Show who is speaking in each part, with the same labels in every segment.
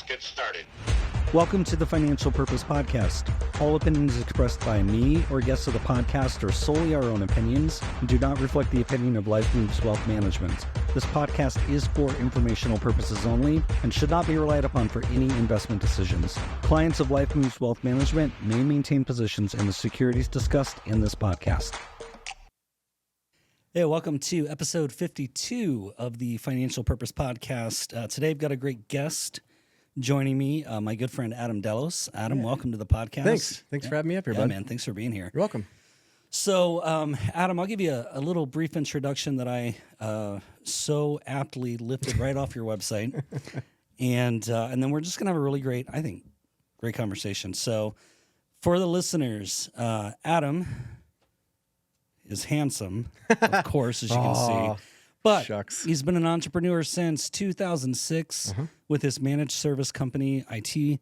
Speaker 1: get started.
Speaker 2: Welcome to the Financial Purpose Podcast. All opinions expressed by me or guests of the podcast are solely our own opinions and do not reflect the opinion of Life Moves Wealth Management. This podcast is for informational purposes only and should not be relied upon for any investment decisions. Clients of Life Moves Wealth Management may maintain positions in the securities discussed in this podcast. Hey, welcome to episode 52 of the Financial Purpose Podcast. Today I've got a great guest joining me, my good friend Adam Dellos. Adam, welcome to the podcast.
Speaker 3: Thanks for having me up here, bud.
Speaker 2: Man, thanks for being here.
Speaker 3: You're welcome.
Speaker 2: So, Adam, I'll give you a little brief introduction that I so aptly lifted right off your website, and then we're just gonna have a really great conversation. So, for the listeners, Adam is handsome, of course, as you can see. But he's been an entrepreneur since 2006 with his managed service company, IT,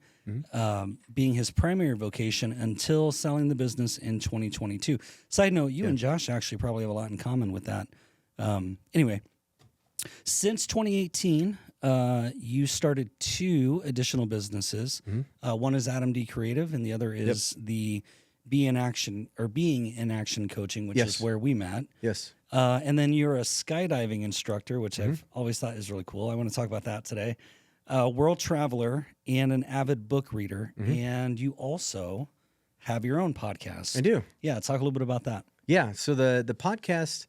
Speaker 2: being his primary vocation until selling the business in 2022. Side note, you and Josh actually probably have a lot in common with that. Anyway, since 2018, you started two additional businesses. One is Adam D Creative, and the other is the Being in Action coaching, which is where we met.
Speaker 3: Yes.
Speaker 2: And then you're a skydiving instructor, which I've always thought is really cool. I want to talk about that today. World traveler and an avid book reader. And you also have your own podcast.
Speaker 3: I do.
Speaker 2: Yeah. Talk a little bit about that.
Speaker 3: Yeah. So the podcast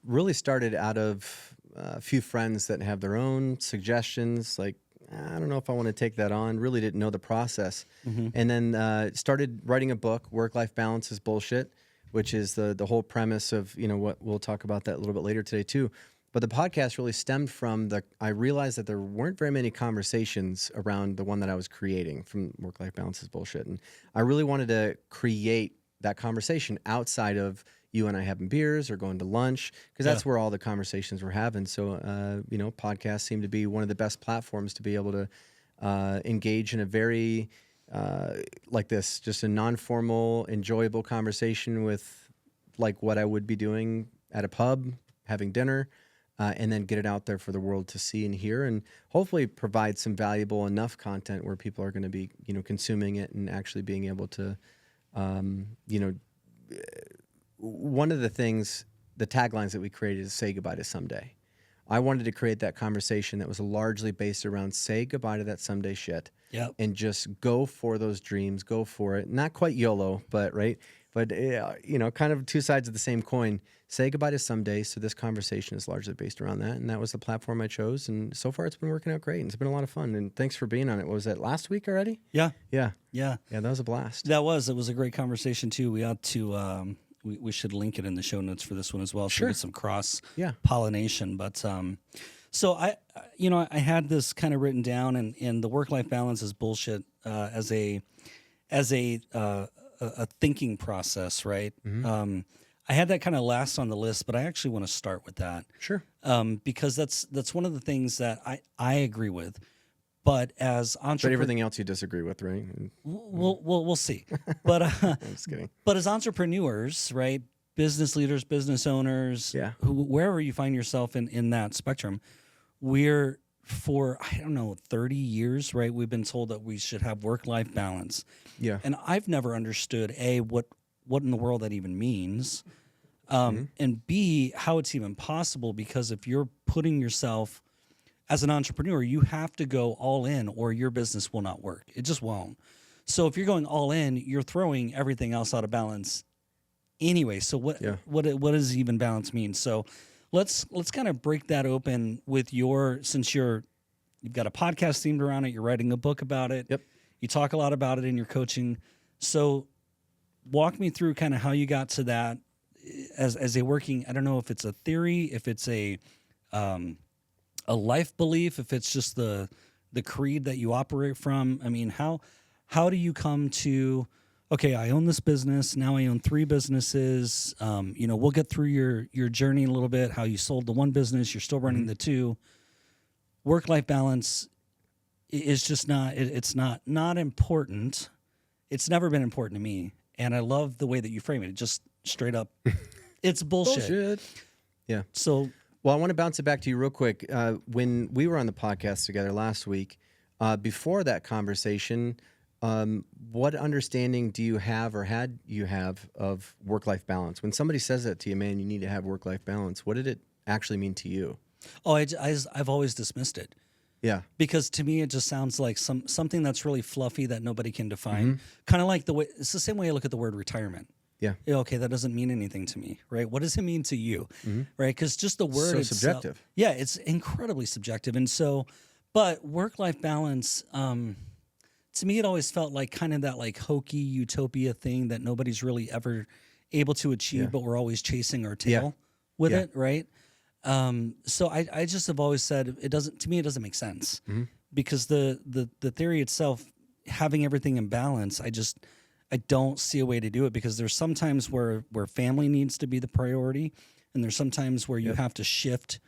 Speaker 3: really started out of a few friends that have their own suggestions, like, I don't know if I want to take that on. Really didn't know the process. And then started writing a book, Work-Life Balance is Bullshit, which is the whole premise of, what we'll talk about that a little bit later today too. But the podcast really stemmed from I realized that there weren't very many conversations around the one that I was creating from Work-Life Balance is Bullshit. And I really wanted to create that conversation outside of you and I having beers or going to lunch, because that's where all the conversations we're having. So, podcasts seem to be one of the best platforms to be able to engage in a very, like this, just a non-formal, enjoyable conversation with like what I would be doing at a pub, having dinner, and then get it out there for the world to see and hear, and hopefully provide some valuable enough content where people are going to be, consuming it and actually being able to, one of the things, the taglines that we created is say goodbye to someday. I wanted to create that conversation that was largely based around say goodbye to that someday shit. And just go for those dreams, go for it. Not quite YOLO, but right. But, kind of two sides of the same coin. Say goodbye to someday. So this conversation is largely based around that. And that was the platform I chose. And so far it's been working out great. And it's been a lot of fun. And thanks for being on it. What was that, last week already?
Speaker 2: Yeah,
Speaker 3: that was a blast.
Speaker 2: It was a great conversation too. We ought to, we should link it in the show notes for this one as well. So we get some cross pollination. But, so I had this kind of written down, and the work-life balance is bullshit as a thinking process, right? I had that kind of last on the list, but I actually want to start with that.
Speaker 3: Sure.
Speaker 2: Because that's one of the things that I agree with. But as entrepreneurs,
Speaker 3: but everything else you disagree with, right?
Speaker 2: We'll see. But
Speaker 3: I'm just kidding.
Speaker 2: But as entrepreneurs, right? Business leaders, business owners, wherever you find yourself in that spectrum, we're for 30 years, right? We've been told that we should have work-life balance. Yeah. And I've never understood what in the world that even means, and B, how it's even possible, because if you're putting yourself as an entrepreneur, you have to go all in or your business will not work. It just won't. So if you're going all in, you're throwing everything else out of balance anyway. So what does even balance mean? So let's kind of break that open with since you've got a podcast themed around it, you're writing a book about it. You talk a lot about it in your coaching. So walk me through kind of how you got to that as a working, I don't know if it's a theory, if it's a life belief, if it's just the creed that you operate from. I mean, how do you come to, okay, I own this business, now I own three businesses. We'll get through your journey a little bit, how you sold the one business, you're still running the two. Work-life balance is just it's not important. It's never been important to me. And I love the way that you frame it. Just straight up, it's bullshit.
Speaker 3: Yeah.
Speaker 2: So,
Speaker 3: well, I want to bounce it back to you real quick. When we were on the podcast together last week, before that conversation, what understanding do you have or had you have of work-life balance? When somebody says that to you, man, you need to have work-life balance, what did it actually mean to you?
Speaker 2: Oh, I've always dismissed it.
Speaker 3: Yeah.
Speaker 2: Because to me, it just sounds like something that's really fluffy that nobody can define. Kind of like it's the same way I look at the word retirement.
Speaker 3: Yeah.
Speaker 2: Okay, that doesn't mean anything to me, right? What does it mean to you, right? Because just the word
Speaker 3: So
Speaker 2: itself,
Speaker 3: subjective.
Speaker 2: yeah, it's incredibly subjective. And so, but work-life balance, to me, it always felt like kind of that like hokey utopia thing that nobody's really ever able to achieve, but we're always chasing our tail with it, right? So I just have always said it doesn't. To me, it doesn't make sense because the theory itself, having everything in balance, I don't see a way to do it because there's sometimes where family needs to be the priority, and there's sometimes where you have to shift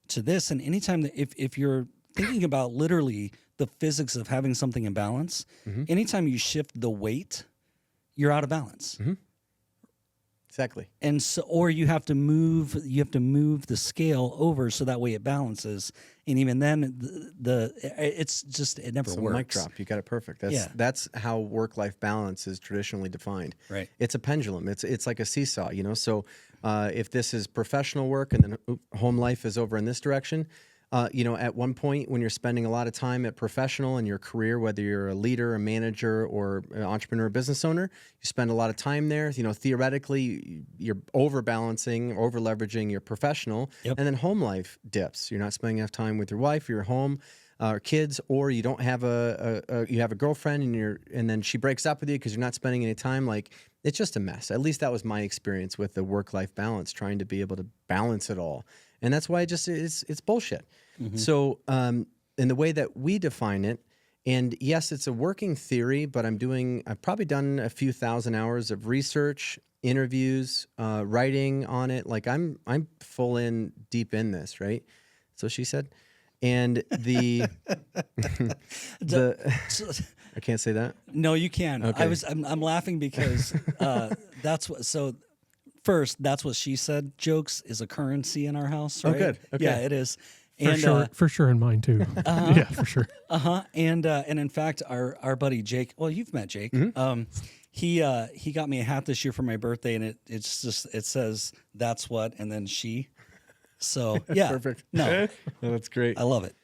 Speaker 2: to this. And anytime that if you're thinking about literally the physics of having something in balance, anytime you shift the weight, you're out of balance.
Speaker 3: Exactly.
Speaker 2: And so, or you have to move the scale over so that way it balances. And even then, it never works.
Speaker 3: Mic drop. You got it perfect. That's how work-life balance is traditionally defined.
Speaker 2: Right.
Speaker 3: It's a pendulum. It's like a seesaw, you know. So if this is professional work and then home life is over in this direction, you know, at one point when you're spending a lot of time at professional in your career, whether you're a leader, a manager, or an entrepreneur, business owner, you spend a lot of time there. You know, theoretically, you're overbalancing, over leveraging your professional, and then home life dips. You're not spending enough time with your wife, your home, or kids, or you don't have you have a girlfriend and then she breaks up with you because you're not spending any time. Like, it's just a mess. At least that was my experience with the work-life balance, trying to be able to balance it all. And that's why it's bullshit. So in the way that we define it, and yes, it's a working theory, but I've probably done a few thousand hours of research, interviews, writing on it. Like I'm full in, deep in this, right? So she said. And I can't say that?
Speaker 2: No, you can.
Speaker 3: Okay.
Speaker 2: I'm laughing because that's what. So first, that's what she said. Jokes is a currency in our house, right?
Speaker 3: Oh, good. Okay.
Speaker 2: Yeah, it is.
Speaker 1: For sure in mine too. Yeah, for sure.
Speaker 2: And in fact, our buddy Jake. Well, you've met Jake. He got me a hat this year for my birthday, and it says "That's what," and then she. So yeah,
Speaker 3: Perfect.
Speaker 2: No,
Speaker 3: that's great.
Speaker 2: I love it.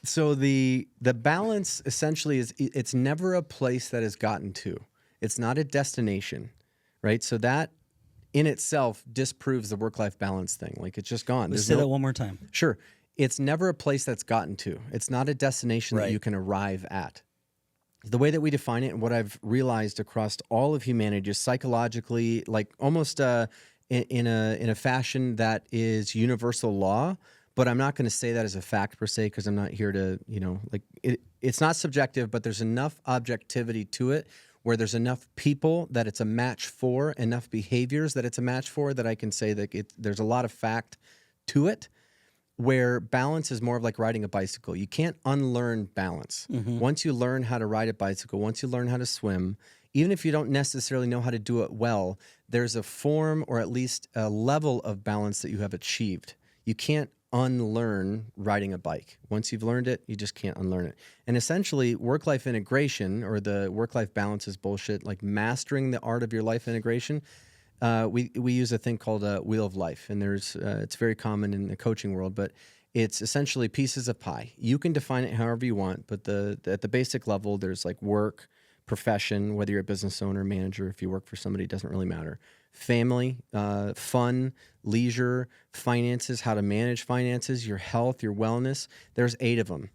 Speaker 3: So the balance essentially is it's never a place that is gotten to. It's not a destination, right? So that in itself disproves the work-life balance thing. Like, it's just gone.
Speaker 2: Let's say that one more time.
Speaker 3: Sure. It's never a place that's gotten to. It's not a destination that you can arrive at. The way that we define it and what I've realized across all of humanity is psychologically, like almost in a fashion that is universal law, but I'm not going to say that as a fact per se because I'm not here to, it's not subjective, but there's enough objectivity to it where there's enough people that it's a match for, enough behaviors that it's a match for, that I can say that there's a lot of fact to it, where balance is more of like riding a bicycle. You can't unlearn balance. Once you learn how to ride a bicycle, once you learn how to swim, even if you don't necessarily know how to do it well, there's a form or at least a level of balance that you have achieved. You can't unlearn riding a bike. Once you've learned it, you just can't unlearn it. And essentially, work-life integration or the work-life balance is bullshit. Like mastering the art of your life integration, we use a thing called a wheel of life, and it's very common in the coaching world, but it's essentially pieces of pie. You can define it however you want, but at the basic level, there's like work, profession, whether you're a business owner, manager, if you work for somebody, it doesn't really matter. Family, fun, leisure, finances, how to manage finances, your health, your wellness. There's 8 of them.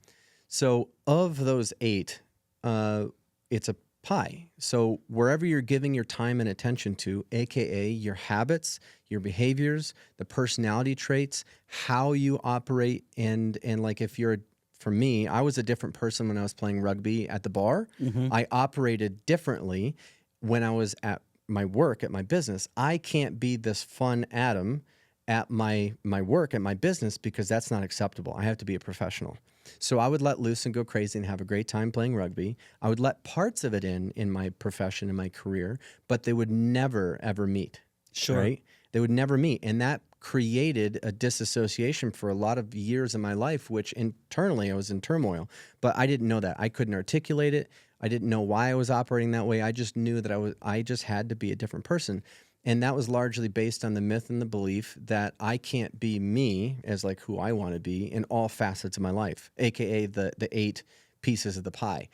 Speaker 3: So of those 8, it's a pie. So wherever you're giving your time and attention to, AKA your habits, your behaviors, the personality traits, how you operate, and like if you're for me, I was a different person when I was playing rugby at the bar. I operated differently when I was at my work, at my business. I can't be this fun Adam at my work, at my business, because that's not acceptable. I have to be a professional. So I would let loose and go crazy and have a great time playing rugby. I would let parts of it in my profession, in my career, but they would never, ever meet.
Speaker 2: Sure.
Speaker 3: Right? They would never meet. And that created a disassociation for a lot of years in my life, which internally I was in turmoil, but I didn't know that. I couldn't articulate it. I didn't know why I was operating that way. I just knew that I just had to be a different person. And that was largely based on the myth and the belief that I can't be me as like who I want to be in all facets of my life, AKA the 8 pieces of the pie.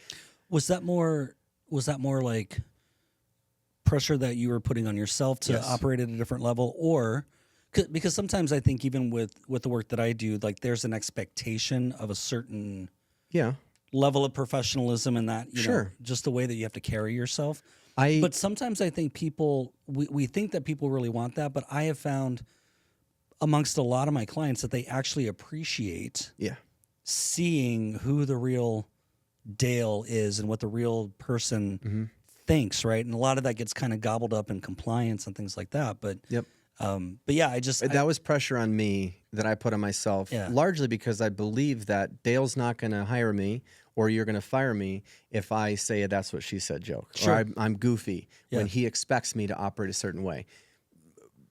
Speaker 2: Was that more like pressure that you were putting on yourself to operate at a different level, or because sometimes I think even with the work that I do, like there's an expectation of a certain level of professionalism and that, you know, just the way that you have to carry yourself. But sometimes I think we think that people really want that, but I have found amongst a lot of my clients that they actually appreciate seeing who the real Dale is and what the real person thinks, right? And a lot of that gets kind of gobbled up in compliance and things like that. But yeah, that was
Speaker 3: pressure on me that I put on myself, largely because I believe that Dale's not going to hire me or you're going to fire me if I say a "that's what she said" joke, or I'm goofy when he expects me to operate a certain way.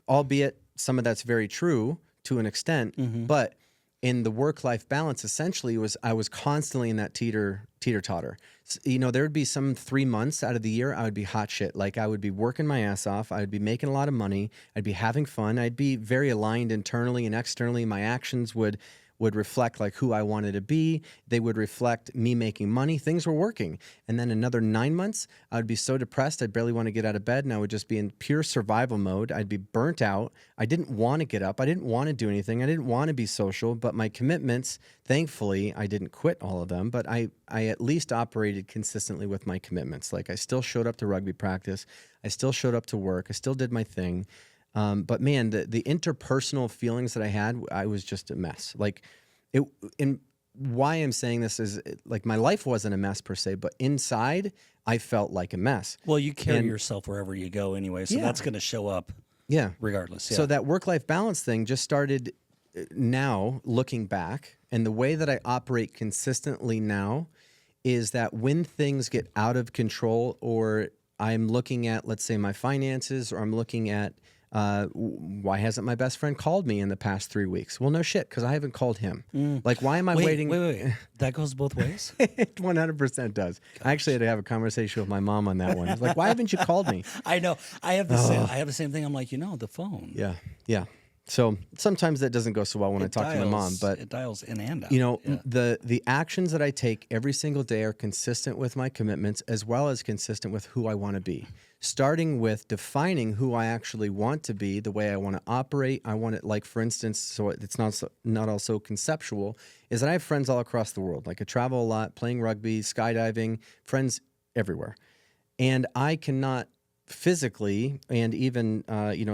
Speaker 3: Albeit some of that's very true to an extent, but in the work-life balance, essentially, I was constantly in that teeter-totter. So, you know, there would be some 3 months out of the year I would be hot shit. Like I would be working my ass off. I would be making a lot of money. I'd be having fun. I'd be very aligned internally and externally. My actions would reflect like who I wanted to be. They would reflect me making money. Things were working. And then another 9 months, I would be so depressed, I'd barely want to get out of bed, and I would just be in pure survival mode. I'd be burnt out. I didn't want to get up. I didn't want to do anything. I didn't want to be social, but my commitments, thankfully, I didn't quit all of them, but I at least operated consistently with my commitments. Like I still showed up to rugby practice. I still showed up to work. I still did my thing. But man, the interpersonal feelings that I had, I was just a mess. Like and why I'm saying this is like my life wasn't a mess per se, but inside I felt like a mess.
Speaker 2: Well, you carry yourself wherever you go anyway, so that's going to show up regardless. Yeah.
Speaker 3: So that work-life balance thing just started now looking back, and the way that I operate consistently now is that when things get out of control, or I'm looking at, let's say, my finances, or I'm looking at why hasn't my best friend called me in the past 3 weeks? Well, no shit, because I haven't called him. Like, why am I waiting?
Speaker 2: Wait. That goes both ways?
Speaker 3: It 100% does. Gosh. I actually had to have a conversation with my mom on that one. It's like, why haven't you called me?
Speaker 2: I know. I have the same thing. I'm like, the phone.
Speaker 3: Yeah. So sometimes that doesn't go so well when I talk to my mom, but
Speaker 2: it dials in and out.
Speaker 3: The actions that I take every single day are consistent with my commitments, as well as consistent with who I want to be. Starting with defining who I actually want to be, the way I want to operate. I want it, like, for instance, so it's not also conceptual, is that I have friends all across the world. Like I travel a lot, playing rugby, skydiving, friends everywhere. And I cannot physically and even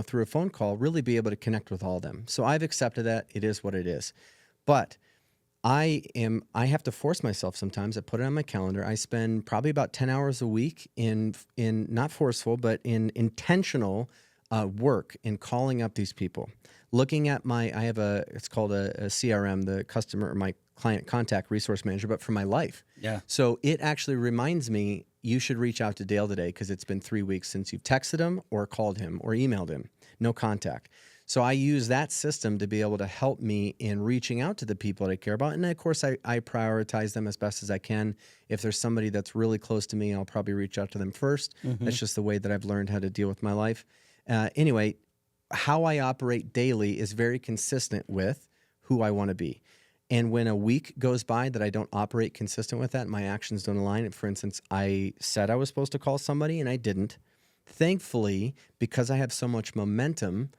Speaker 3: through a phone call really be able to connect with all of them. So I've accepted that. It is what it is. But I have to force myself sometimes. I put it on my calendar. I spend probably about 10 hours a week in not forceful, but in intentional work in calling up these people. Looking at it's called a CRM, the customer or my client contact resource manager, but for my life.
Speaker 2: Yeah.
Speaker 3: So it actually reminds me, you should reach out to Dale today because it's been 3 weeks since you've texted him or called him or emailed him. No contact. So I use that system to be able to help me in reaching out to the people that I care about. And of course, I prioritize them as best as I can. If there's somebody that's really close to me, I'll probably reach out to them first. That's just the way that I've learned how to deal with my life. Anyway, how I operate daily is very consistent with who I want to be. And when a week goes by that I don't operate consistent with that, my actions don't align. For instance, I said I was supposed to call somebody and I didn't. Thankfully, because I have so much momentum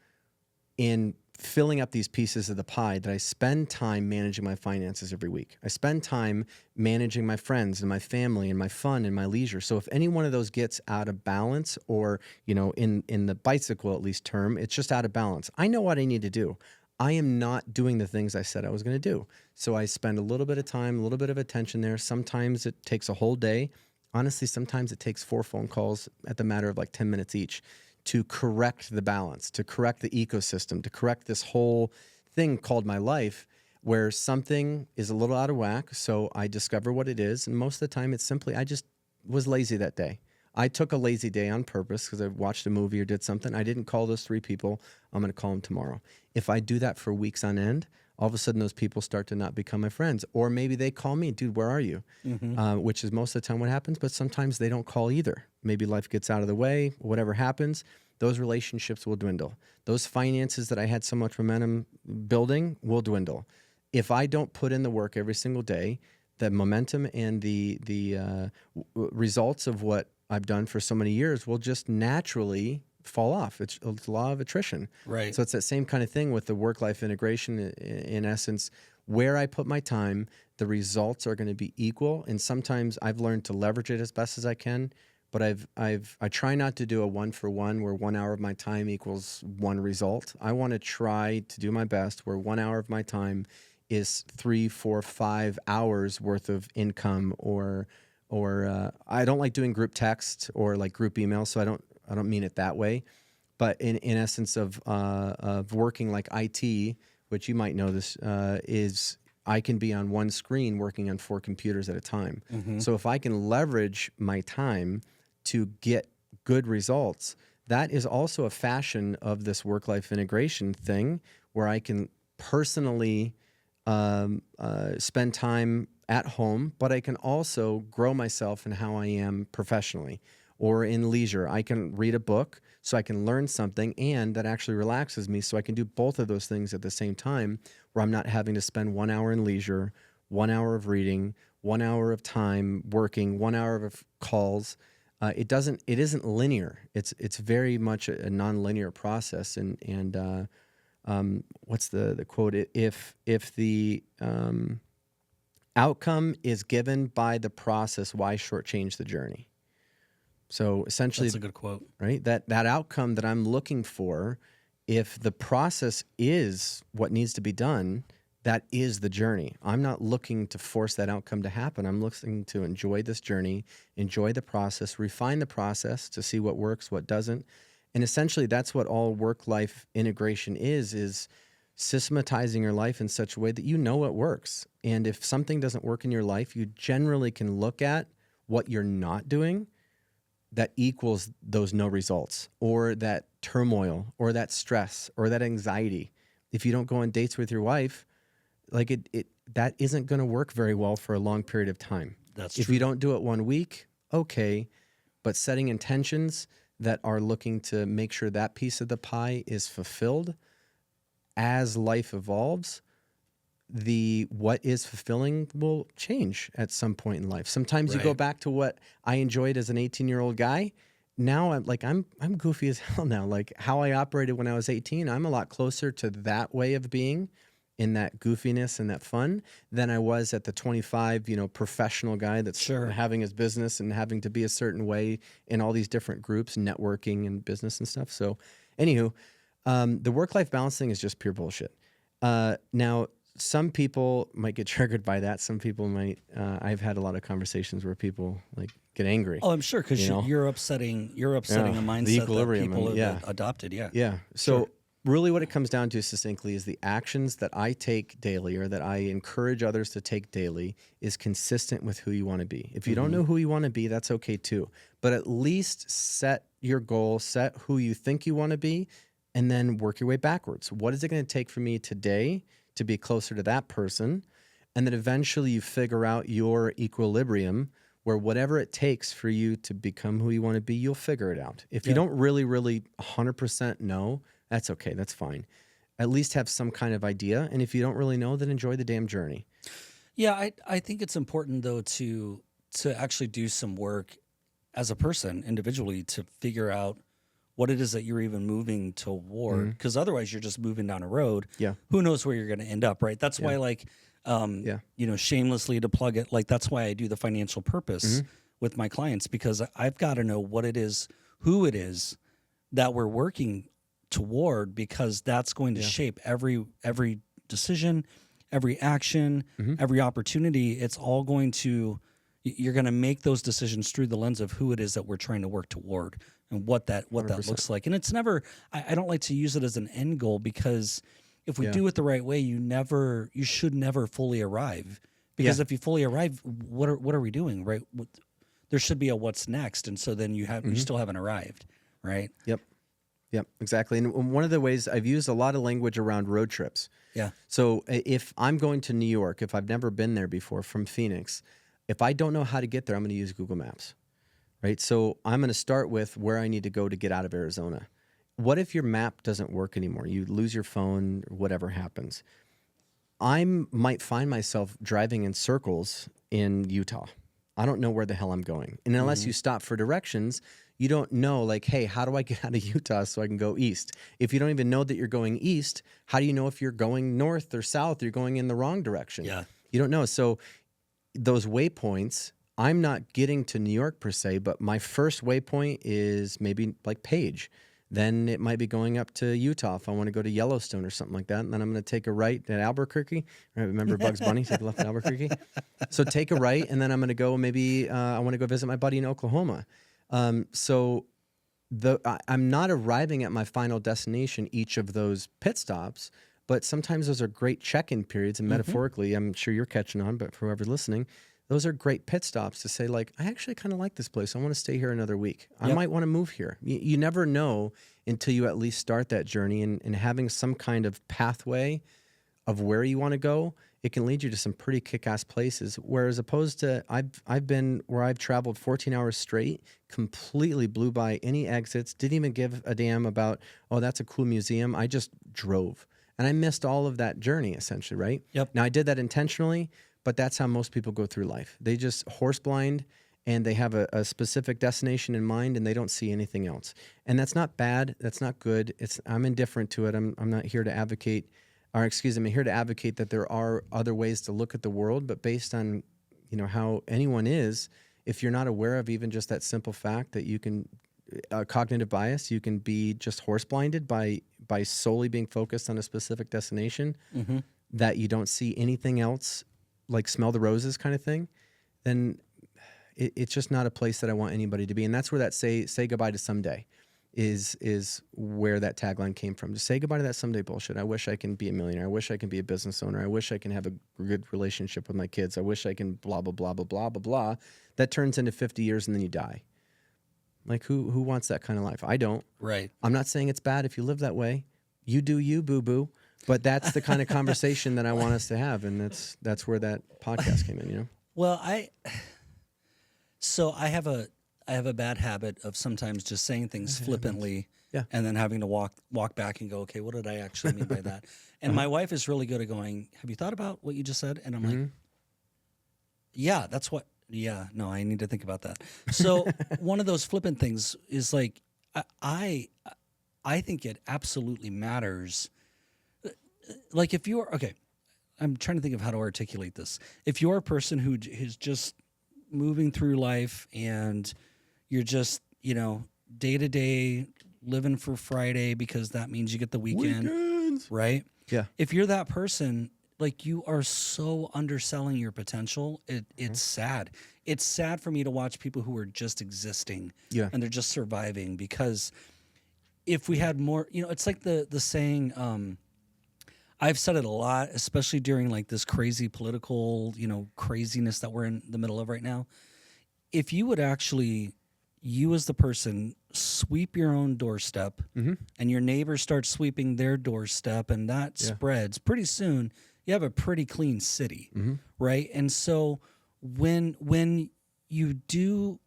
Speaker 3: in filling up these pieces of the pie, that I spend time managing my finances every week. I spend time managing my friends and my family and my fun and my leisure. So if any one of those gets out of balance, or, in the bicycle at least term, it's just out of balance, I know what I need to do. I am not doing the things I said I was going to do. So I spend a little bit of time, a little bit of attention there. Sometimes it takes a whole day. Honestly, sometimes it takes 4 phone calls at the matter of like 10 minutes each to correct the balance, to correct the ecosystem, to correct this whole thing called my life, where something is a little out of whack. So I discover what it is. And most of the time it's simply, I just was lazy that day. I took a lazy day on purpose because I watched a movie or did something. I didn't call those 3 people. I'm going to call them tomorrow. If I do that for weeks on end, all of a sudden those people start to not become my friends. Or maybe they call me, dude, where are you? Which is most of the time what happens, but sometimes they don't call either. Maybe life gets out of the way, whatever happens, those relationships will dwindle. Those finances that I had so much momentum building will dwindle. If I don't put in the work every single day, the momentum and the results of what I've done for so many years will just naturally fall off. It's a law of attrition.
Speaker 2: Right.
Speaker 3: So it's that same kind of thing with the work-life integration. In essence, where I put my time, the results are going to be equal. And sometimes I've learned to leverage it as best as I can. But I try not to do a 1-for-1 where 1 hour of my time equals 1 result. I want to try to do my best where 1 hour of my time is 3, 4, 5 hours worth of income, or I don't like doing group text or like group email, so I don't mean it that way. But in essence of working like IT, which you might know this, is I can be on one screen working on 4 computers at a time. So if I can leverage my time to get good results, that is also a fashion of this work-life integration thing where I can personally spend time at home, but I can also grow myself in how I am professionally or in leisure. I can read a book so I can learn something, and that actually relaxes me, so I can do both of those things at the same time where I'm not having to spend 1 hour in leisure, 1 hour of reading, 1 hour of time working, 1 hour of calls. It isn't linear. It's very much a non-linear process. And what's the quote? If the outcome is given by the process, why shortchange the journey? So essentially,
Speaker 2: that's a good quote,
Speaker 3: right? That outcome that I'm looking for, if the process is what needs to be done, that is the journey. I'm not looking to force that outcome to happen. I'm looking to enjoy this journey, enjoy the process, refine the process to see what works, what doesn't. And essentially, that's what all work-life integration is systematizing your life in such a way that you know what works. And if something doesn't work in your life, you generally can look at what you're not doing that equals those no results, or that turmoil, or that stress, or that anxiety. If you don't go on dates with your wife, like that isn't going to work very well for a long period of time.
Speaker 2: That's
Speaker 3: if
Speaker 2: true.
Speaker 3: you don't do it 1 week, okay, but setting intentions that are looking to make sure that piece of the pie is fulfilled as life evolves, what is fulfilling will change at some point in life. Sometimes you go back to what I enjoyed as an 18-year-old guy. Now I'm goofy as hell now. Like how I operated when I was 18, I'm a lot closer to that way of being, in that goofiness and that fun, than I was at the 25, professional guy that's having his business and having to be a certain way in all these different groups, networking and business and stuff. So anywho, the work-life balance thing is just pure bullshit. Now, some people might get triggered by that. Some people might. I've had a lot of conversations where people like get angry.
Speaker 2: Oh, I'm sure, because you're upsetting a mindset
Speaker 3: the equilibrium
Speaker 2: that people have
Speaker 3: and,
Speaker 2: adopted. Yeah.
Speaker 3: Yeah. So really what it comes down to succinctly is the actions that I take daily, or that I encourage others to take daily, is consistent with who you want to be. If you don't know who you want to be, that's okay too. But at least set your goal, set who you think you want to be, and then work your way backwards. What is it going to take for me today to be closer to that person? And then eventually you figure out your equilibrium, where whatever it takes for you to become who you want to be, you'll figure it out. If you don't really 100% know, that's okay. That's fine. At least have some kind of idea. And if you don't really know, then enjoy the damn journey.
Speaker 2: Yeah, I think it's important, though, to actually do some work as a person individually to figure out what it is that you're even moving toward. Because otherwise you're just moving down a road.
Speaker 3: Yeah.
Speaker 2: Who knows where you're going to end up, right? That's why, like, shamelessly to plug it, like that's why I do the financial purpose with my clients, because I've got to know what it is, who it is that we're working toward, because that's going to shape every decision, every action, every opportunity. It's all going to, you're going to make those decisions through the lens of who it is that we're trying to work toward and what that looks like. And it's never, I don't like to use it as an end goal, because if we do it the right way, you should never fully arrive, because if you fully arrive, what are we doing, right? there should be a what's next. And so then you still haven't arrived, right?
Speaker 3: Yep, exactly. And one of the ways I've used a lot of language around road trips.
Speaker 2: Yeah.
Speaker 3: So if I'm going to New York, if I've never been there before from Phoenix, if I don't know how to get there, I'm going to use Google Maps, right? So I'm going to start with where I need to go to get out of Arizona. What if your map doesn't work anymore? You lose your phone, whatever happens. I might find myself driving in circles in Utah. I don't know where the hell I'm going. And unless you stop for directions, you don't know, like, hey, how do I get out of Utah so I can go east? If you don't even know that you're going east, how do you know if you're going north or south, or you're going in the wrong direction?
Speaker 2: Yeah.
Speaker 3: You don't know. So those waypoints, I'm not getting to New York per se, but my first waypoint is maybe like Page. Then it might be going up to Utah if I want to go to Yellowstone or something like that. And then I'm going to take a right at Albuquerque. Remember Bugs Bunny? Take a left at Albuquerque. So take a right, and then I'm going to go maybe I want to go visit my buddy in Oklahoma. So I'm not arriving at my final destination each of those pit stops, but sometimes those are great check-in periods. And metaphorically, I'm sure you're catching on, but for whoever's listening, those are great pit stops to say, like, I actually kind of like this place. I want to stay here another week. I might want to move here. You never know until you at least start that journey, and having some kind of pathway of where you want to go, it can lead you to some pretty kick-ass places. Whereas opposed to, I've been where I've traveled 14 hours straight, completely blew by any exits, didn't even give a damn about, oh, that's a cool museum. I just drove. And I missed all of that journey, essentially, right?
Speaker 2: Yep.
Speaker 3: Now, I did that intentionally, but that's how most people go through life. They just horse blind, and they have a specific destination in mind, and they don't see anything else. And that's not bad. That's not good. I'm indifferent to it. I'm not here to advocate, or excuse me, I'm here to advocate that there are other ways to look at the world, but based on, how anyone is, if you're not aware of even just that simple fact that you can, cognitive bias, you can be just horse blinded by solely being focused on a specific destination, that you don't see anything else, like smell the roses kind of thing, then it's just not a place that I want anybody to be. And that's where that say goodbye to someday is where that tagline came from. Just say goodbye to that someday bullshit. I wish I can be a millionaire. I wish I can be a business owner. I wish I can have a good relationship with my kids. I wish I can blah, blah, blah, blah, blah, blah, blah. That turns into 50 years and then you die. Like who wants that kind of life? I don't.
Speaker 2: Right.
Speaker 3: I'm not saying it's bad if you live that way. You do you, boo-boo. But that's the kind of conversation that I want us to have, and that's where that podcast came in,
Speaker 2: Well, I have a bad habit of sometimes just saying things flippantly, and then having to walk back and go, okay, what did I actually mean by that? And my wife is really good at going, have you thought about what you just said? And I'm like, yeah, that's what. Yeah, no, I need to think about that. So one of those flippant things is like, I think it absolutely matters. Like if you're, okay, I'm trying to think of how to articulate this. If you're a person who is just moving through life and you're just, day to day living for Friday because that means you get the weekends. Right?
Speaker 3: Yeah.
Speaker 2: If you're that person, like you are so underselling your potential. It's sad. It's sad for me to watch people who are just existing and they're just surviving, because if we had more, it's like the saying, I've said it a lot, especially during like this crazy political, craziness that we're in the middle of right now. If you would actually, you as the person, sweep your own doorstep and your neighbors start sweeping their doorstep, and that spreads, pretty soon you have a pretty clean city, right? And so when you do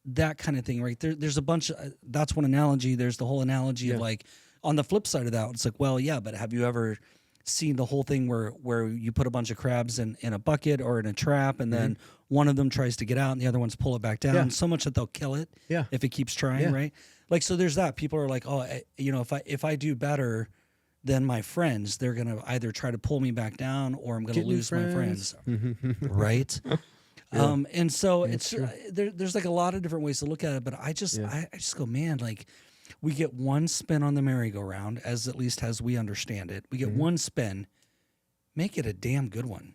Speaker 2: that kind of thing, right, there's a bunch of, that's one analogy. There's the whole analogy of like, on the flip side of that, it's like, well, yeah, but have you ever seen the whole thing where you put a bunch of crabs in a bucket or in a trap, and then one of them tries to get out and the other ones pull it back down so much that they'll kill it if it keeps trying, right? Like, so there's that. People are like, oh, if I do better than my friends, they're going to either try to pull me back down or I'm going to lose my friends, right? And so it's there's like a lot of different ways to look at it, but I just go, man, like, we get one spin on the merry-go-round, at least as we understand it. We get one spin, make it a damn good one.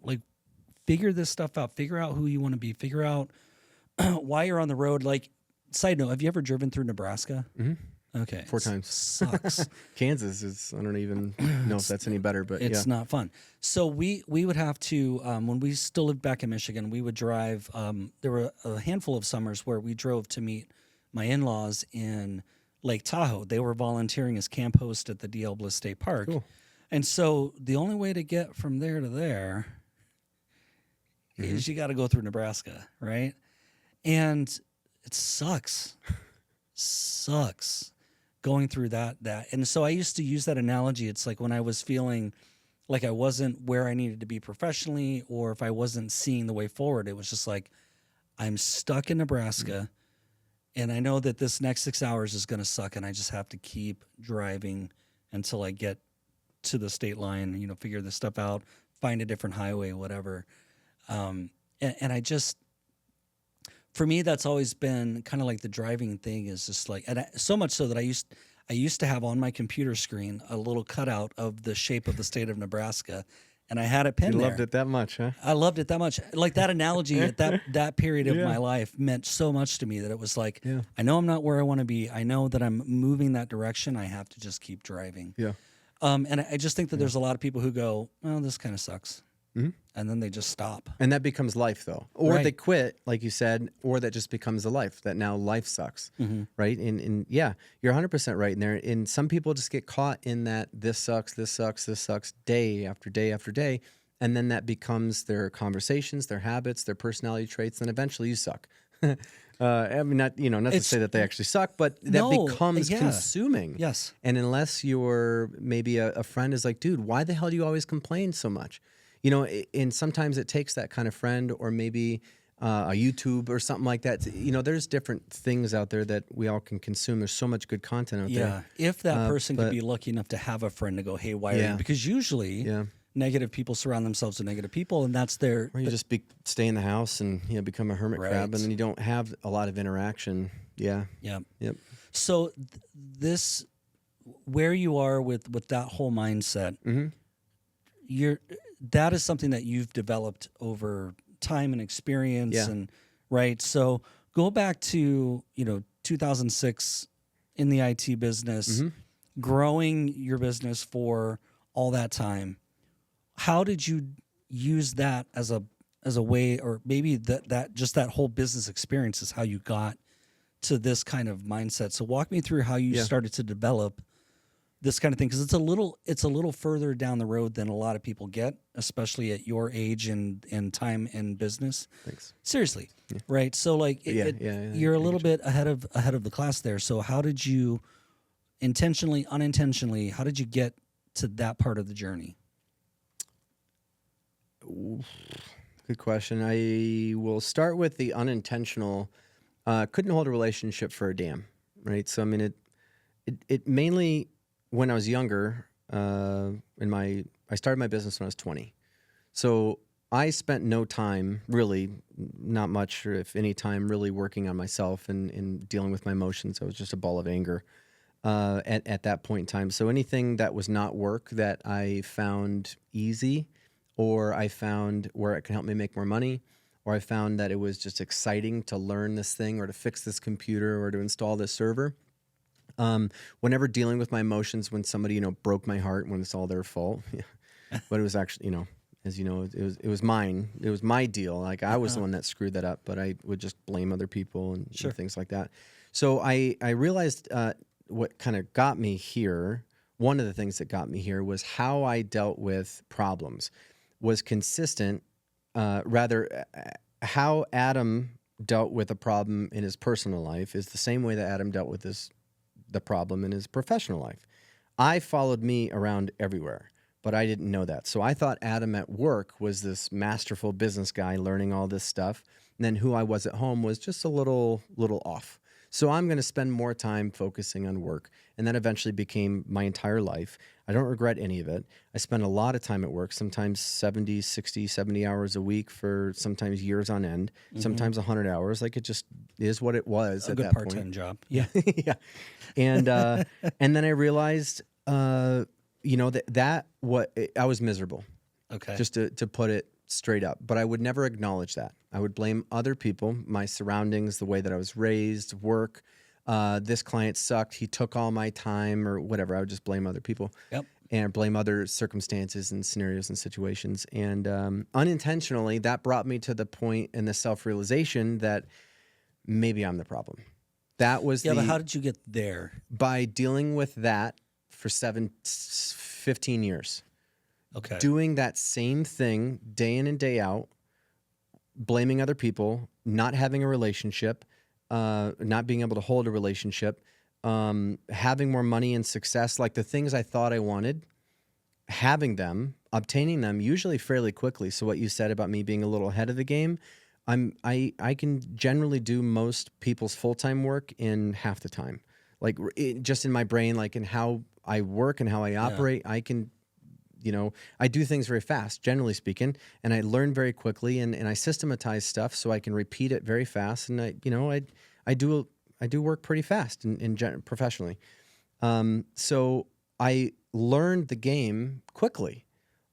Speaker 2: Like, figure this stuff out. Figure out who you want to be. Figure out why you're on the road. Like, side note, have you ever driven through Nebraska? Okay.
Speaker 3: 4 times.
Speaker 2: Sucks.
Speaker 3: Kansas is, I don't even know if that's any better, but
Speaker 2: it's not fun. So we would have to, when we still lived back in Michigan, we would drive, there were a handful of summers where we drove to meet my in-laws in Lake Tahoe. They were volunteering as camp host at the DL Bliss State Park.
Speaker 3: Cool.
Speaker 2: And so the only way to get from there to there is you got to go through Nebraska, right? And it sucks. Going through that. And so I used to use that analogy. It's like when I was feeling like I wasn't where I needed to be professionally, or if I wasn't seeing the way forward, it was just like, I'm stuck in Nebraska and I know that this next 6 hours is going to suck, and I just have to keep driving until I get to the state line, you know, figure this stuff out, find a different highway, whatever. And I just, for me, that's always been kind of like the driving thing is just like, and so much so that I used to have on my computer screen a little cutout of the shape of the state of Nebraska, and I had it pinned there.
Speaker 3: You loved it that much, huh?
Speaker 2: I loved it that much. Like that analogy at that period of my life meant so much to me that it was like, I know I'm not where I want to be. I know that I'm moving that direction. I have to just keep driving.
Speaker 3: Yeah.
Speaker 2: And I just think that there's a lot of people who go, well, this kind of sucks. And then they just stop.
Speaker 3: And that becomes life, though. Or
Speaker 2: Right.
Speaker 3: they quit, like you said, or that just becomes a life, that now life sucks, right? And yeah, you're 100% right in there. And some people just get caught in that this sucks, day after day after day. And then that becomes their conversations, their habits, their personality traits. And eventually you suck. I mean, not to say that they actually suck, but that becomes consuming.
Speaker 2: Yes.
Speaker 3: And unless you're maybe a friend is like, dude, why the hell do you always complain so much? You know, and sometimes it takes that kind of friend, or maybe a YouTube or something like that. You know, there's different things out there that we all can consume. There's so much good content out there.
Speaker 2: Yeah. If that person could be lucky enough to have a friend to go, hey, why are you? Because usually negative people surround themselves with negative people, and that's their...
Speaker 3: Or you just stay in the house and become a hermit crab, and then you don't have a lot of interaction. Yeah.
Speaker 2: Yeah.
Speaker 3: Yep.
Speaker 2: So this, where you are with that whole mindset, that is something that you've developed over time and experience, and right. So go back to 2006 in the IT business, growing your business for all that time. How did you use that as a way, or maybe that whole business experience is how you got to this kind of mindset? So walk me through how you started to develop this kind of thing, because it's a little further down the road than a lot of people get, especially at your age and time in business.
Speaker 3: Thanks.
Speaker 2: Seriously, right? So like, you're a little bit ahead of the class there. So how did you, intentionally, unintentionally, how did you get to that part of the journey?
Speaker 3: Good question. I will start with the unintentional. Couldn't hold a relationship for a damn, right? So I mean, it mainly, when I was younger, I started my business when I was 20. So I spent no time, really, not much, or if any time, really working on myself and dealing with my emotions. I was just a ball of anger at that point in time. So anything that was not work that I found easy, or I found where it can help me make more money, or I found that it was just exciting to learn this thing, or to fix this computer, or to install this server. Whenever dealing with my emotions, when somebody, broke my heart, when it's all their fault, but it was actually, as you know, it was mine. It was my deal. Like I was the one that screwed that up, but I would just blame other people and things like that. So I realized what kind of got me here. One of the things that got me here was how I dealt with problems was consistent. How Adam dealt with a problem in his personal life is the same way that Adam dealt with the problem in his professional life. I followed me around everywhere, but I didn't know that. So I thought Adam at work was this masterful business guy learning all this stuff. And then who I was at home was just a little off. So I'm going to spend more time focusing on work. And that eventually became my entire life. I don't regret any of it. I spent a lot of time at work, sometimes 70, 60, 70 hours a week for sometimes years on end, sometimes 100 hours. Like it just is what it was at that point.
Speaker 2: A good part-time job.
Speaker 3: Yeah. Yeah. And then I realized, I was miserable.
Speaker 2: Okay.
Speaker 3: Just to put it straight up. But I would never acknowledge that. I would blame other people, my surroundings, the way that I was raised, work. This client sucked. He took all my time or whatever. I would just blame other people.
Speaker 2: Yep.
Speaker 3: And blame other circumstances and scenarios and situations. And unintentionally, that brought me to the point in the self-realization that maybe I'm the problem. That was
Speaker 2: but how did you get there?
Speaker 3: By dealing with that for 15 years.
Speaker 2: Okay.
Speaker 3: Doing that same thing day in and day out, blaming other people, not having a relationship, not being able to hold a relationship, having more money and success, like the things I thought I wanted, having them, obtaining them, usually fairly quickly. So what you said about me being a little ahead of the game, I can generally do most people's full-time work in half the time. Like just in my brain, like in how I work and how I operate, I can, I do things very fast, generally speaking, and I learn very quickly, and I systematize stuff so I can repeat it very fast. And I do work pretty fast professionally. So I learned the game quickly.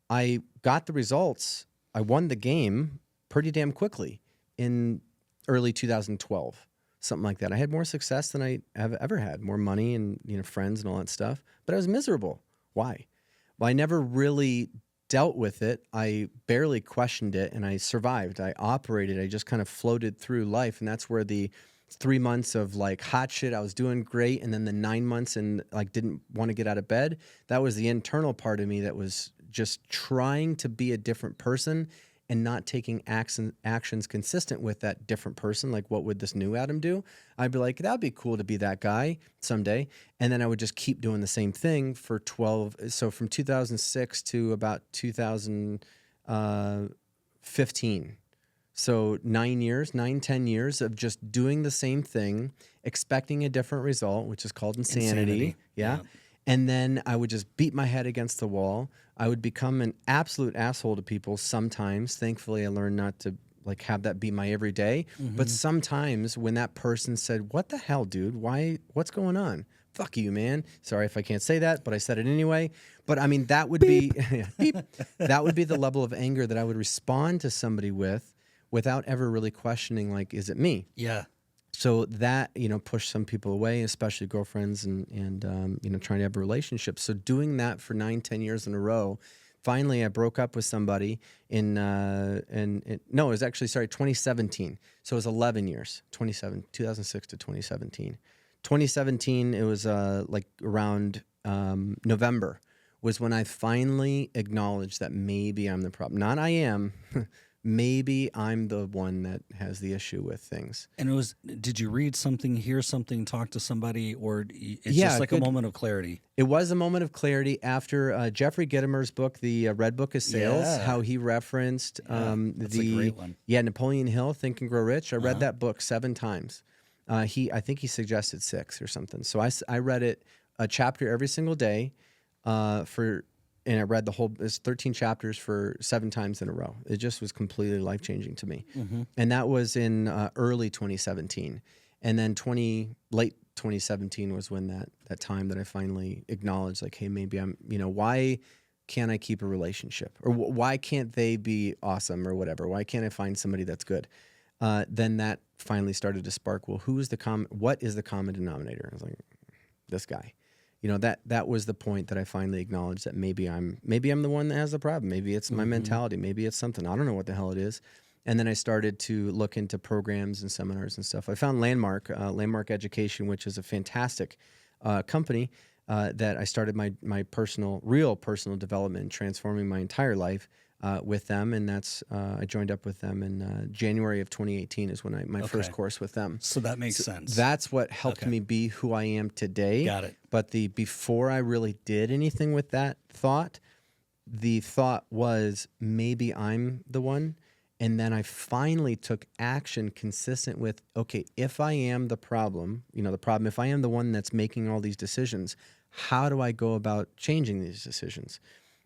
Speaker 3: I got the results. I won the game pretty damn quickly in early 2012, something like that. I had more success than I have ever had, more money and friends and all that stuff, but I was miserable. Why? Well, I never really dealt with it. I barely questioned it, and I survived. I operated. I just kind of floated through life, and that's where the 3 months of like hot shit, I was doing great, and then the 9 months and like didn't want to get out of bed. That was the internal part of me that was just trying to be a different person and not taking actions consistent with that different person. Like, what would this new Adam do? I'd be like, that'd be cool to be that guy someday. And then I would just keep doing the same thing for 12. So from 2006 to about 2015. So 10 years of just doing the same thing, expecting a different result, which is called insanity. Yeah. And then I would just beat my head against the wall. I would become an absolute asshole to people sometimes. Thankfully, I learned not to like have that be my everyday. But sometimes when that person said, "What the hell, dude? Why? What's going on? Fuck you, man." Sorry if I can't say that, but I said it anyway. But I mean, that would be beep. That would be the level of anger that I would respond to somebody with without ever really questioning, like, is it me?
Speaker 2: Yeah.
Speaker 3: So that, pushed some people away, especially girlfriends and trying to have a relationship. So doing that for 9-10 years in a row, finally I broke up with somebody in, it was actually, 2017. So it was 11 years, 2006 to 2017. 2017, it was like around November was when I finally acknowledged that maybe I'm the problem. Not I am. Maybe I'm the one that has the issue with things.
Speaker 2: And did you read something, hear something, talk to somebody, or it's just like a moment of clarity?
Speaker 3: It was a moment of clarity after Jeffrey Gitomer's book, The Red Book of Sales, how he referenced
Speaker 2: that's a great one.
Speaker 3: Napoleon Hill, Think and Grow Rich. I read that book 7 times. I think he suggested 6 or something. So I read it a chapter every single day and I read it's 13 chapters for 7 times in a row. It just was completely life-changing to me. And that was in early 2017. And then late 2017 was when that time that I finally acknowledged, like, hey, maybe I'm, why can't I keep a relationship? Or why can't they be awesome or whatever? Why can't I find somebody that's good? Then that finally started to spark, well, what is the common denominator? I was like, this guy. That was the point that I finally acknowledged that maybe I'm the one that has the problem. Maybe it's my mentality. Maybe it's something. I don't know what the hell it is. And then I started to look into programs and seminars and stuff. I found Landmark Education, which is a fantastic company that I started my real personal development, transforming my entire life with them. And that's I joined up with them in January of 2018 is when my first course with them.
Speaker 2: So that makes sense.
Speaker 3: That's what helped me be who I am today.
Speaker 2: Got it.
Speaker 3: But before I really did anything with that thought, the thought was maybe I'm the one. And then I finally took action consistent with, okay, if I am the problem, if I am the one that's making all these decisions, how do I go about changing these decisions?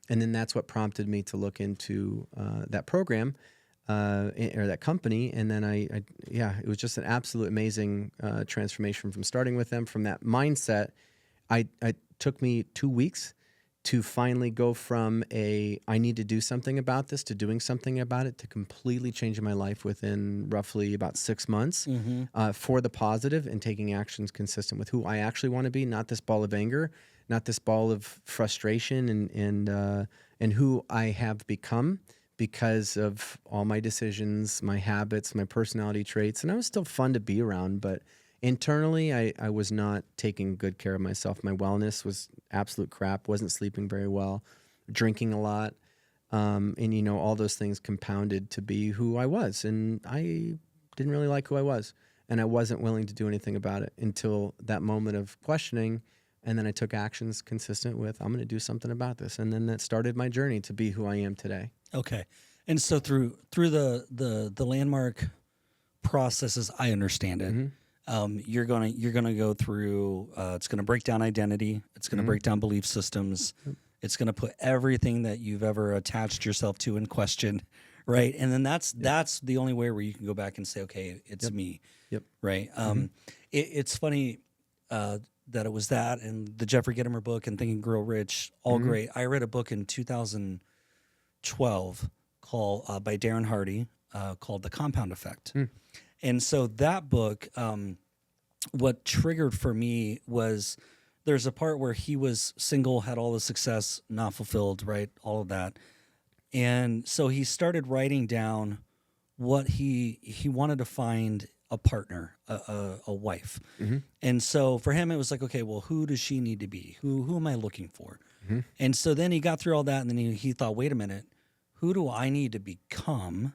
Speaker 3: And then that's what prompted me to look into that program or that company. And then it was just an absolute amazing transformation from starting with them. From that mindset, it took me 2 weeks to finally go from I need to do something about this to doing something about it, to completely changing my life within roughly about 6 months for the positive, and taking actions consistent with who I actually want to be, not this ball of anger, not this ball of frustration, and who I have become because of all my decisions, my habits, my personality traits. And I was still fun to be around, but internally, I was not taking good care of myself. My wellness was absolute crap. Wasn't sleeping very well, drinking a lot, and all those things compounded to be who I was. And I didn't really like who I was, and I wasn't willing to do anything about it until that moment of questioning. And then I took actions consistent with, I'm going to do something about this. And then that started my journey to be who I am today.
Speaker 2: Okay, and so through the landmark processes, I understand it. You're gonna go through. It's gonna break down identity. It's gonna break down belief systems. It's gonna put everything that you've ever attached yourself to in question, right? And then that's the only way where you can go back and say, okay, it's me, right? It's funny that it was that, and the Jeffrey Gitomer book and Think and Grow Rich, all great. I read a book in 2012 called by Darren Hardy called The Compound Effect. And so that book, what triggered for me was there's a part where he was single, had all the success, not fulfilled, right? All of that. And so he started writing down what he wanted to find a partner, a wife. And so for him, it was like, okay, well, who does she need to be? Who am I looking for? And so then he got through all that, and then he thought, wait a minute, who do I need to become?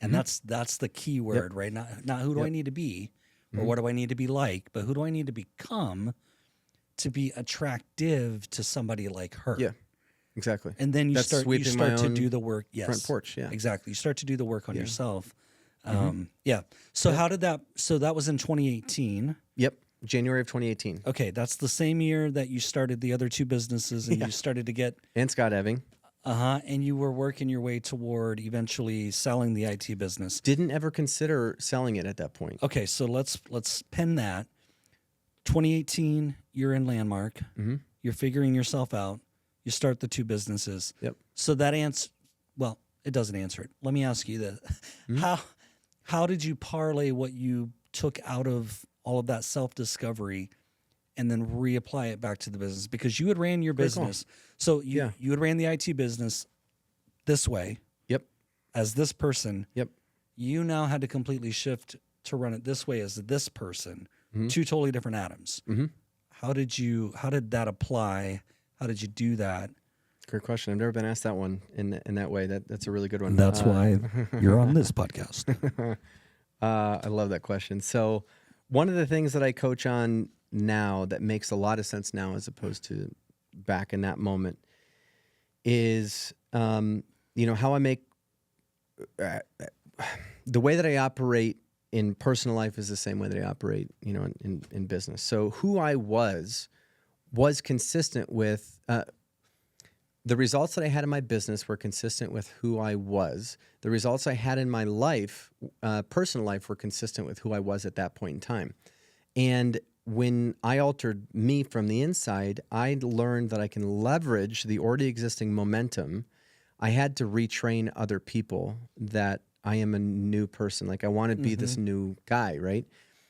Speaker 2: And that's the key word, right? Not who do I need to be, or what do I need to be like, but who do I need to become to be attractive to somebody like her?
Speaker 3: Yeah, exactly.
Speaker 2: And then you start to do the work. Yes,
Speaker 3: front porch. Yeah,
Speaker 2: exactly. You start to do the work on yourself. So how did that? So that was in 2018.
Speaker 3: Yep, January of 2018.
Speaker 2: Okay, that's the same year that you started the other two businesses, and you started to get
Speaker 3: and skydiving.
Speaker 2: And you were working your way toward eventually selling the IT business.
Speaker 3: Didn't ever consider selling it at that point.
Speaker 2: Okay, so let's pin that. 2018, you're in Landmark. You're figuring yourself out. You start the two businesses.
Speaker 3: Yep.
Speaker 2: So that it doesn't answer it. Let me ask you this: How did you parlay what you took out of all of that self-discovery and then reapply it back to the business? Because you had ran your business. So you had ran the IT business this way.
Speaker 3: Yep.
Speaker 2: As this person.
Speaker 3: Yep.
Speaker 2: You now had to completely shift to run it this way as this person. Two totally different Adams. How did that apply? How did you do that?
Speaker 3: Great question. I've never been asked that one in that way. That's a really good one.
Speaker 2: That's why you're on this podcast.
Speaker 3: I love that question. So one of the things that I coach on now that makes a lot of sense now as opposed to back in that moment is, how I make the way that I operate in personal life is the same way that I operate, in business. So who I was consistent with, the results that I had in my business were consistent with who I was. The results I had in my life, personal life, were consistent with who I was at that point in time. And when I altered me from the inside, I learned that I can leverage the already existing momentum. I had to retrain other people that I am a new person. Like, I want to be this new guy, right?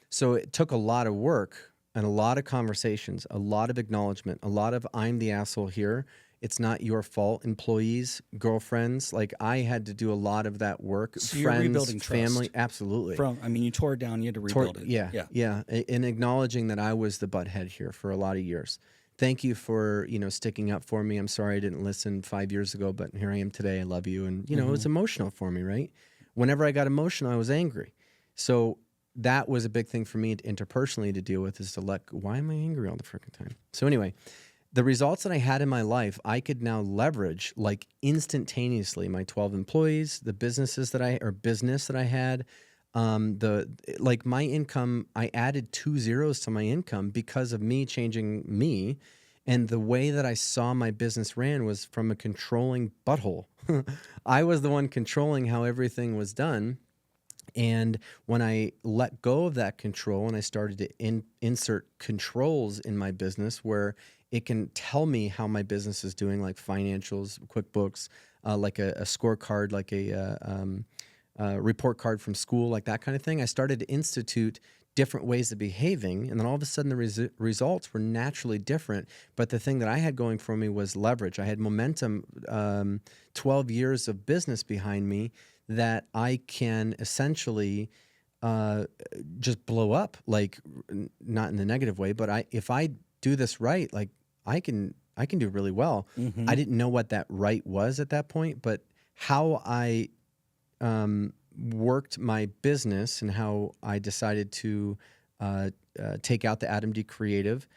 Speaker 3: So it took a lot of work and a lot of conversations, a lot of acknowledgement, a lot of I'm the asshole here. It's not your fault. Employees, girlfriends, like, I had to do a lot of that work.
Speaker 2: So
Speaker 3: friends,
Speaker 2: you're rebuilding trust.
Speaker 3: family, absolutely.
Speaker 2: You tore it down, you had to rebuild it.
Speaker 3: Yeah. And acknowledging that I was the butthead here for a lot of years. Thank you for, sticking up for me. I'm sorry I didn't listen 5 years ago, but here I am today. I love you. And, it was emotional for me, right? Whenever I got emotional, I was angry. So that was a big thing for me interpersonally to deal with, is to why am I angry all the freaking time? So anyway, the results that I had in my life, I could now leverage like instantaneously. My 12 employees, the business that I had, my income, I added 2 zeros to my income because of me changing me. And the way that I saw my business ran was from a controlling butthole. I was the one controlling how everything was done. And when I let go of that control and I started to insert controls in my business where It can tell me how my business is doing, like financials, QuickBooks, like a scorecard, like a report card from school, like that kind of thing. I started to institute different ways of behaving, and then all of a sudden the results were naturally different. But the thing that I had going for me was leverage. I had momentum, 12 years of business behind me that I can essentially just blow up, like not in the negative way, but if I do this right, like I can do really well. I didn't know what that right was at that point, but how I worked my business and how I decided to take out the Adam D creative.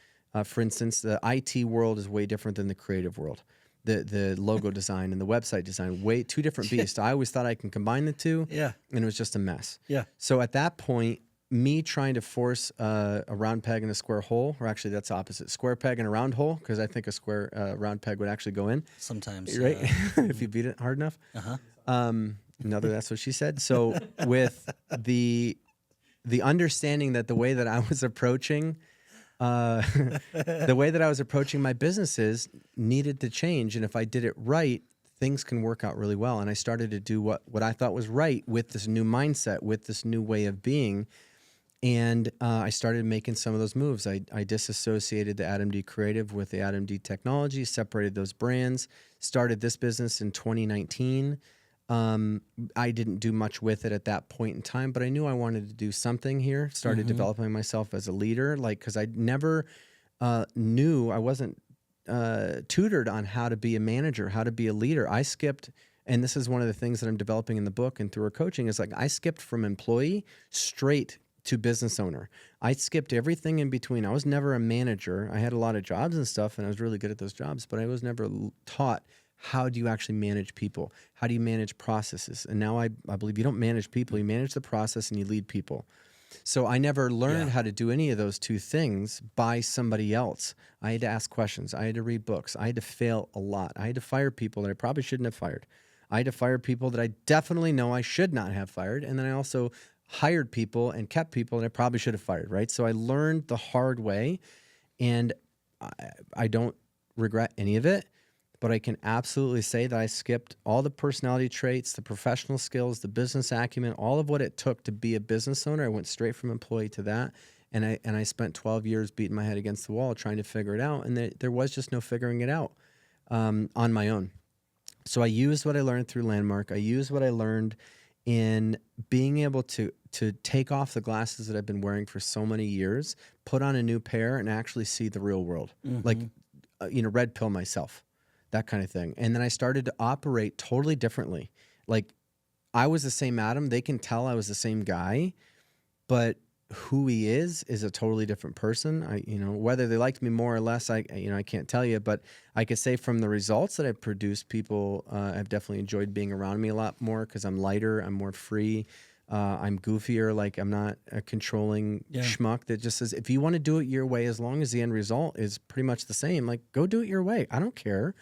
Speaker 3: For instance, the IT world is way different than the creative world. The logo design and the website design, two different beasts. I always thought I can combine the two, and it was just a mess. So at that point, me trying to force a round peg in a square hole, or actually that's opposite, square peg in a round hole, because I think a square round peg would actually go in.
Speaker 2: Sometimes.
Speaker 3: Right? If you beat it hard enough. That's what she said. So with the understanding that the way that I was approaching my businesses needed to change, and if I did it right, things can work out really well. And I started to do what I thought was right with this new mindset, with this new way of being. And I started making some of those moves. I disassociated the Adam D creative with the Adam D technology, separated those brands, started this business in 2019. I didn't do much with it at that point in time, but I knew I wanted to do something here. Started developing myself as a leader, because I never knew, I wasn't tutored on how to be a manager, how to be a leader. I skipped, and this is one of the things that I'm developing in the book and through our coaching, is like I skipped from employee straight to business owner. I skipped everything in between. I was never a manager. I had a lot of jobs and stuff, and I was really good at those jobs, but I was never taught, how do you actually manage people? How do you manage processes? And now I believe you don't manage people, you manage the process and you lead people. So I never learned how to do any of those two things by somebody else. I had to ask questions. I had to read books. I had to fail a lot. I had to fire people that I probably shouldn't have fired. I had to fire people that I definitely know I should not have fired. And then I also hired people and kept people that I probably should have fired, right? So I learned the hard way, and I don't regret any of it. But I can absolutely say that I skipped all the personality traits, the professional skills, the business acumen, all of what it took to be a business owner. I went straight from employee to that. And I spent 12 years beating my head against the wall trying to figure it out. And there was just no figuring it out on my own. So I used what I learned through Landmark. I used what I learned in being able to take off the glasses that I've been wearing for so many years, put on a new pair, and actually see the real world. Like, red pill myself. That kind of thing. And then I started to operate totally differently. Like, I was the same Adam. They can tell I was the same guy, but who he is a totally different person. Whether they liked me more or less, I can't tell you, but I could say from the results that I've produced, people have definitely enjoyed being around me a lot more, because I'm lighter, I'm more free, I'm goofier. Like, I'm not a controlling schmuck that just says, if you want to do it your way, as long as the end result is pretty much the same, like, go do it your way. I don't care.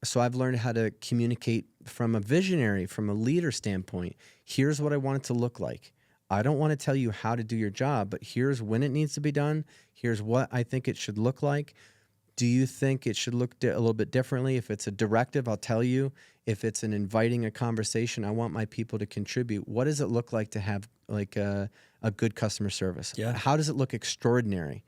Speaker 3: So I've learned how to communicate from a visionary, from a leader standpoint. Here's what I want it to look like. I don't want to tell you how to do your job, but here's when it needs to be done. Here's what I think it should look like. Do you think it should look a little bit differently? If it's a directive, I'll tell you. If it's an inviting a conversation, I want my people to contribute. What does it look like to have like a good customer service? How does it look extraordinary?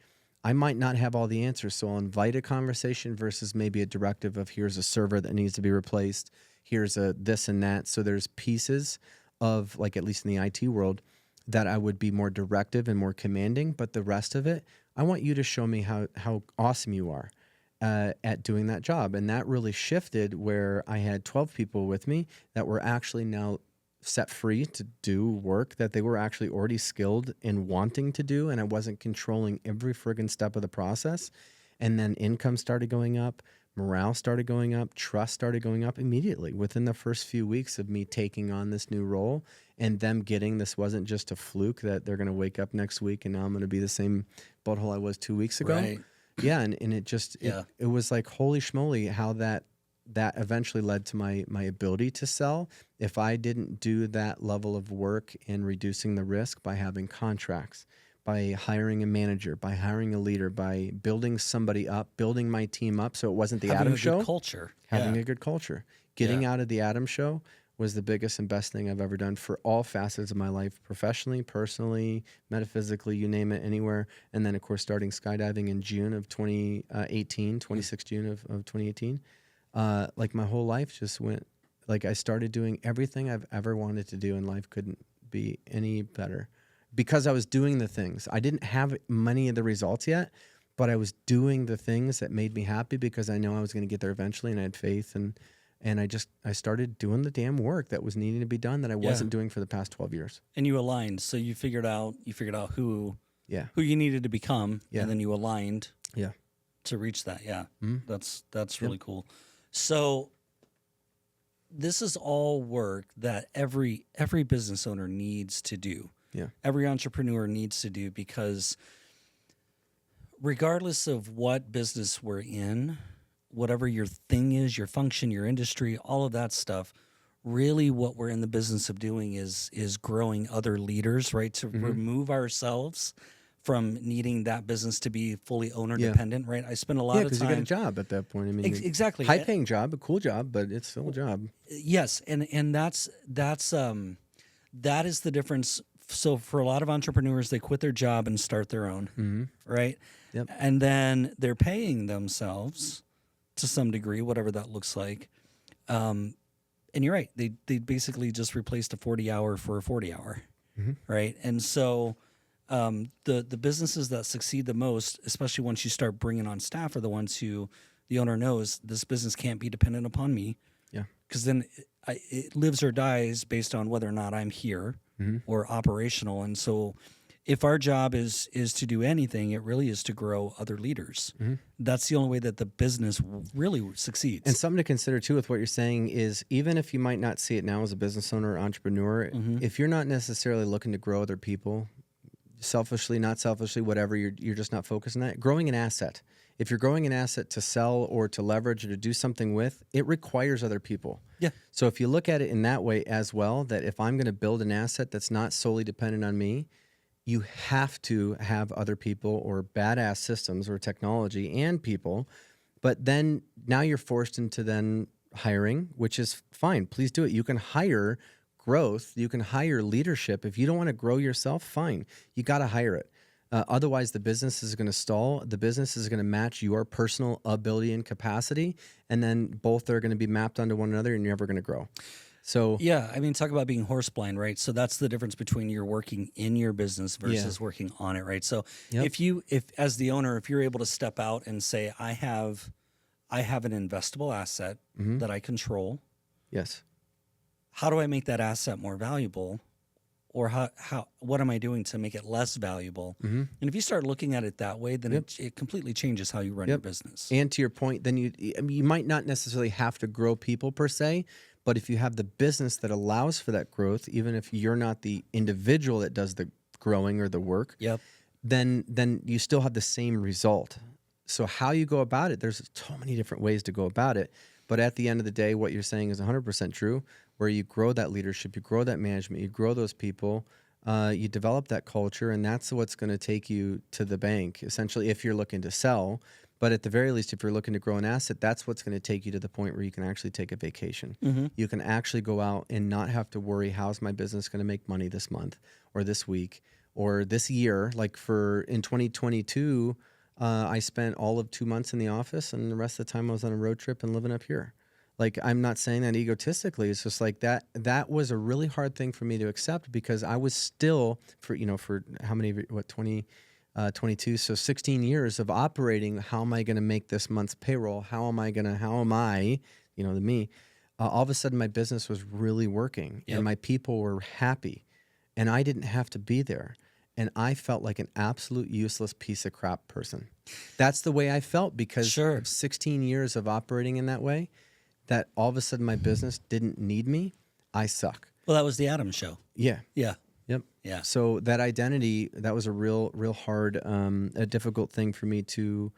Speaker 3: I might not have all the answers, so I'll invite a conversation versus maybe a directive of, here's a server that needs to be replaced, here's a this and that. So there's pieces of, like, at least in the IT world, that I would be more directive and more commanding, but the rest of it, I want you to show me how awesome you are at doing that job. And that really shifted, where I had 12 people with me that were actually now set free to do work that they were actually already skilled in wanting to do, and I wasn't controlling every friggin' step of the process. And then income started going up, morale started going up, trust started going up immediately within the first few weeks of me taking on this new role, and them getting this wasn't just a fluke that they're going to wake up next week and now I'm going to be the same butthole I was 2 weeks ago.
Speaker 2: Right.
Speaker 3: Yeah, and it just it was like, holy schmoly, how that eventually led to my ability to sell. If I didn't do that level of work in reducing the risk by having contracts, by hiring a manager, by hiring a leader, by building somebody up, building my team up. So it wasn't the Adam Show.
Speaker 2: Having a good culture.
Speaker 3: Having a good culture. Getting out of the Adam Show was the biggest and best thing I've ever done for all facets of my life, professionally, personally, metaphysically, you name it, anywhere. And then, of course, starting skydiving in June of 2018, 26th June of 2018. Like my whole life just went, like I started doing everything I've ever wanted to do in life. Couldn't be any better. Because I was doing the things. I didn't have many of the results yet, but I was doing the things that made me happy because I know I was going to get there eventually, and I had faith, and I started doing the damn work that was needing to be done that I wasn't doing for the past 12 years.
Speaker 2: And you aligned, so you figured out who you needed to become, and then you aligned to reach that. Yeah. Mm-hmm. That's really cool. So this is all work that every business owner needs to do.
Speaker 3: Yeah.
Speaker 2: Every entrepreneur needs to do, because regardless of what business we're in, whatever your thing is, your function, your industry, all of that stuff, really what we're in the business of doing is growing other leaders, right? To remove ourselves from needing that business to be fully owner dependent, right? I spend a lot of time.
Speaker 3: because you get a job at that point. I mean,
Speaker 2: exactly.
Speaker 3: High paying job, a cool job, but it's still a job.
Speaker 2: Yes. And that is the difference. So for a lot of entrepreneurs, they quit their job and start their own, right?
Speaker 3: Yep.
Speaker 2: And then they're paying themselves to some degree, whatever that looks like. And you're right. They basically just replaced a 40-hour for a 40-hour, right? And so the businesses that succeed the most, especially once you start bringing on staff, are the ones who the owner knows this business can't be dependent upon me.
Speaker 3: Yeah.
Speaker 2: Because then it lives or dies based on whether or not I'm here or operational. And so if our job is to do anything, it really is to grow other leaders. That's the only way that the business really succeeds.
Speaker 3: And something to consider too with what you're saying is, even if you might not see it now as a business owner or entrepreneur, if you're not necessarily looking to grow other people, selfishly, not selfishly, whatever, you're just not focused on that. Growing an asset. If you're growing an asset to sell or to leverage or to do something with, it requires other people.
Speaker 2: Yeah.
Speaker 3: So if you look at it in that way as well, that if I'm going to build an asset that's not solely dependent on me, you have to have other people or badass systems or technology and people. But then now you're forced into then hiring, which is fine. Please do it. You can hire growth. You can hire leadership. If you don't want to grow yourself, fine. You got to hire it. Otherwise, the business is going to stall. The business is going to match your personal ability and capacity, and then both are going to be mapped onto one another, and you're never going to grow. So
Speaker 2: yeah, I mean, talk about being horse blind, right? So that's the difference between you're working in your business versus working on it, right? So if as the owner, if you're able to step out and say, I have an investable asset that I control.
Speaker 3: Yes.
Speaker 2: How do I make that asset more valuable? Or what am I doing to make it less valuable? And if you start looking at it that way, then it completely changes how you run your business.
Speaker 3: And to your point, then you might not necessarily have to grow people per se, but if you have the business that allows for that growth, even if you're not the individual that does the growing or the work, then you still have the same result. So how you go about it, there's so many different ways to go about it. But at the end of the day, what you're saying is 100% true, where you grow that leadership, you grow that management, you grow those people, you develop that culture, and that's what's going to take you to the bank, essentially, if you're looking to sell. But at the very least, if you're looking to grow an asset, that's what's going to take you to the point where you can actually take a vacation. You can actually go out and not have to worry, how's my business going to make money this month or this week or this year? Like in 2022, I spent all of 2 months in the office, and the rest of the time I was on a road trip and living up here. Like, I'm not saying that egotistically. It's just like that was a really hard thing for me to accept, because I was still, for how many, 22, so 16 years of operating. How am I going to make this month's payroll? How am I, all of a sudden my business was really working and my people were happy, and I didn't have to be there. And I felt like an absolute useless piece of crap person. That's the way I felt, because of 16 years of operating in that way, that all of a sudden my business didn't need me. I suck.
Speaker 2: Well, that was the Adam Show.
Speaker 3: Yeah.
Speaker 2: Yeah.
Speaker 3: Yep.
Speaker 2: Yeah.
Speaker 3: So that identity, that was a real hard, a difficult thing for me to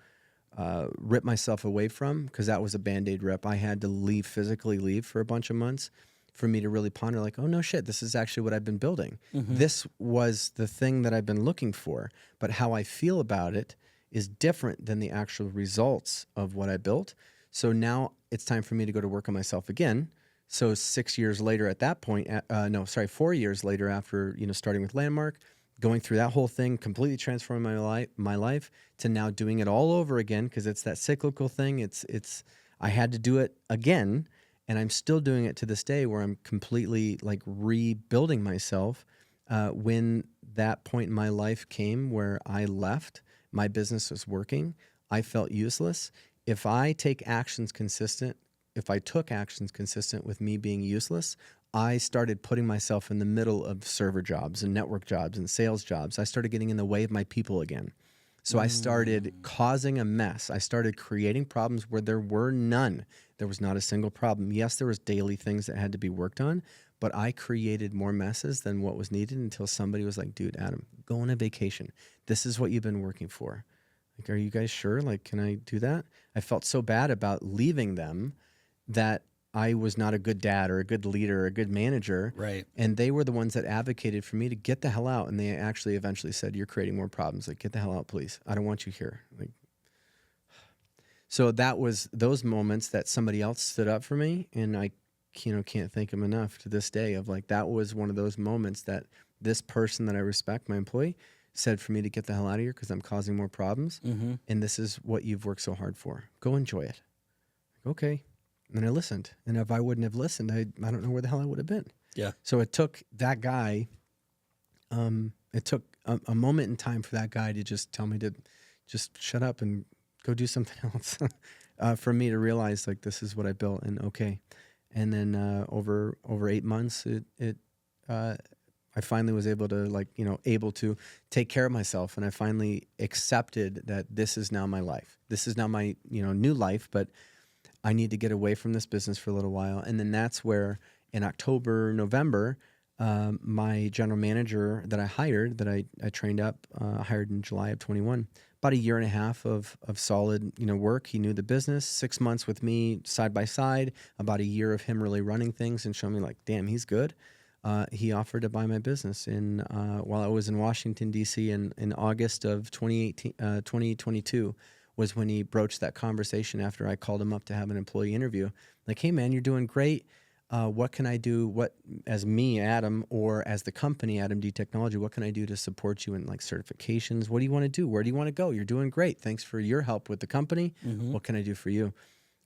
Speaker 3: rip myself away from, because that was a Band-Aid rip. I had to physically leave for a bunch of months for me to really ponder, like, oh, no shit, this is actually what I've been building. This was the thing that I've been looking for, but how I feel about it is different than the actual results of what I built. So now it's time for me to go to work on myself again. So 6 years later at that point, 4 years later after, starting with Landmark, going through that whole thing, completely transforming my life to now doing it all over again, because it's that cyclical thing. I had to do it again, and I'm still doing it to this day, where I'm completely like rebuilding myself. When that point in my life came where I left, my business was working, I felt useless. If I took actions consistent with me being useless, I started putting myself in the middle of server jobs and network jobs and sales jobs. I started getting in the way of my people again. So I started causing a mess. I started creating problems where there were none. There was not a single problem. Yes, there was daily things that had to be worked on, but I created more messes than what was needed until somebody was like, dude, Adam, go on a vacation. This is what you've been working for. Like, are you guys sure? Like, can I do that? I felt so bad about leaving them that I was not a good dad or a good leader or a good manager.
Speaker 2: Right.
Speaker 3: And they were the ones that advocated for me to get the hell out. And they actually eventually said, you're creating more problems. Like, get the hell out, please. I don't want you here. Like, so that was those moments that somebody else stood up for me. And I, can't thank him enough to this day of like, that was one of those moments that this person that I respect, my employee, said for me to get the hell out of here because I'm causing more problems. And this is what you've worked so hard for. Go enjoy it. Okay. And I listened. And if I wouldn't have listened, I don't know where the hell I would have been.
Speaker 2: Yeah.
Speaker 3: So it took that guy, it took a moment in time for that guy to just tell me to just shut up and go do something else for me to realize like, this is what I built and okay. And then over 8 months, I finally was able to take care of myself. And I finally accepted that this is now my life. This is now my, new life, but I need to get away from this business for a little while. And then that's where in October, November, my general manager that I hired, that I trained up, hired in July of 21, about a year and a half of solid, work. He knew the business, 6 months with me side by side, about a year of him really running things and showing me like, damn, he's good. He offered to buy my business while I was in Washington, D.C. in August of 2022. Was when he broached that conversation after I called him up to have an employee interview. Like, hey, man, you're doing great. What can I do? What, as me, Adam, or as the company, Adam D Technology, what can I do to support you in like certifications? What do you want to do? Where do you want to go? You're doing great. Thanks for your help with the company. What can I do for you?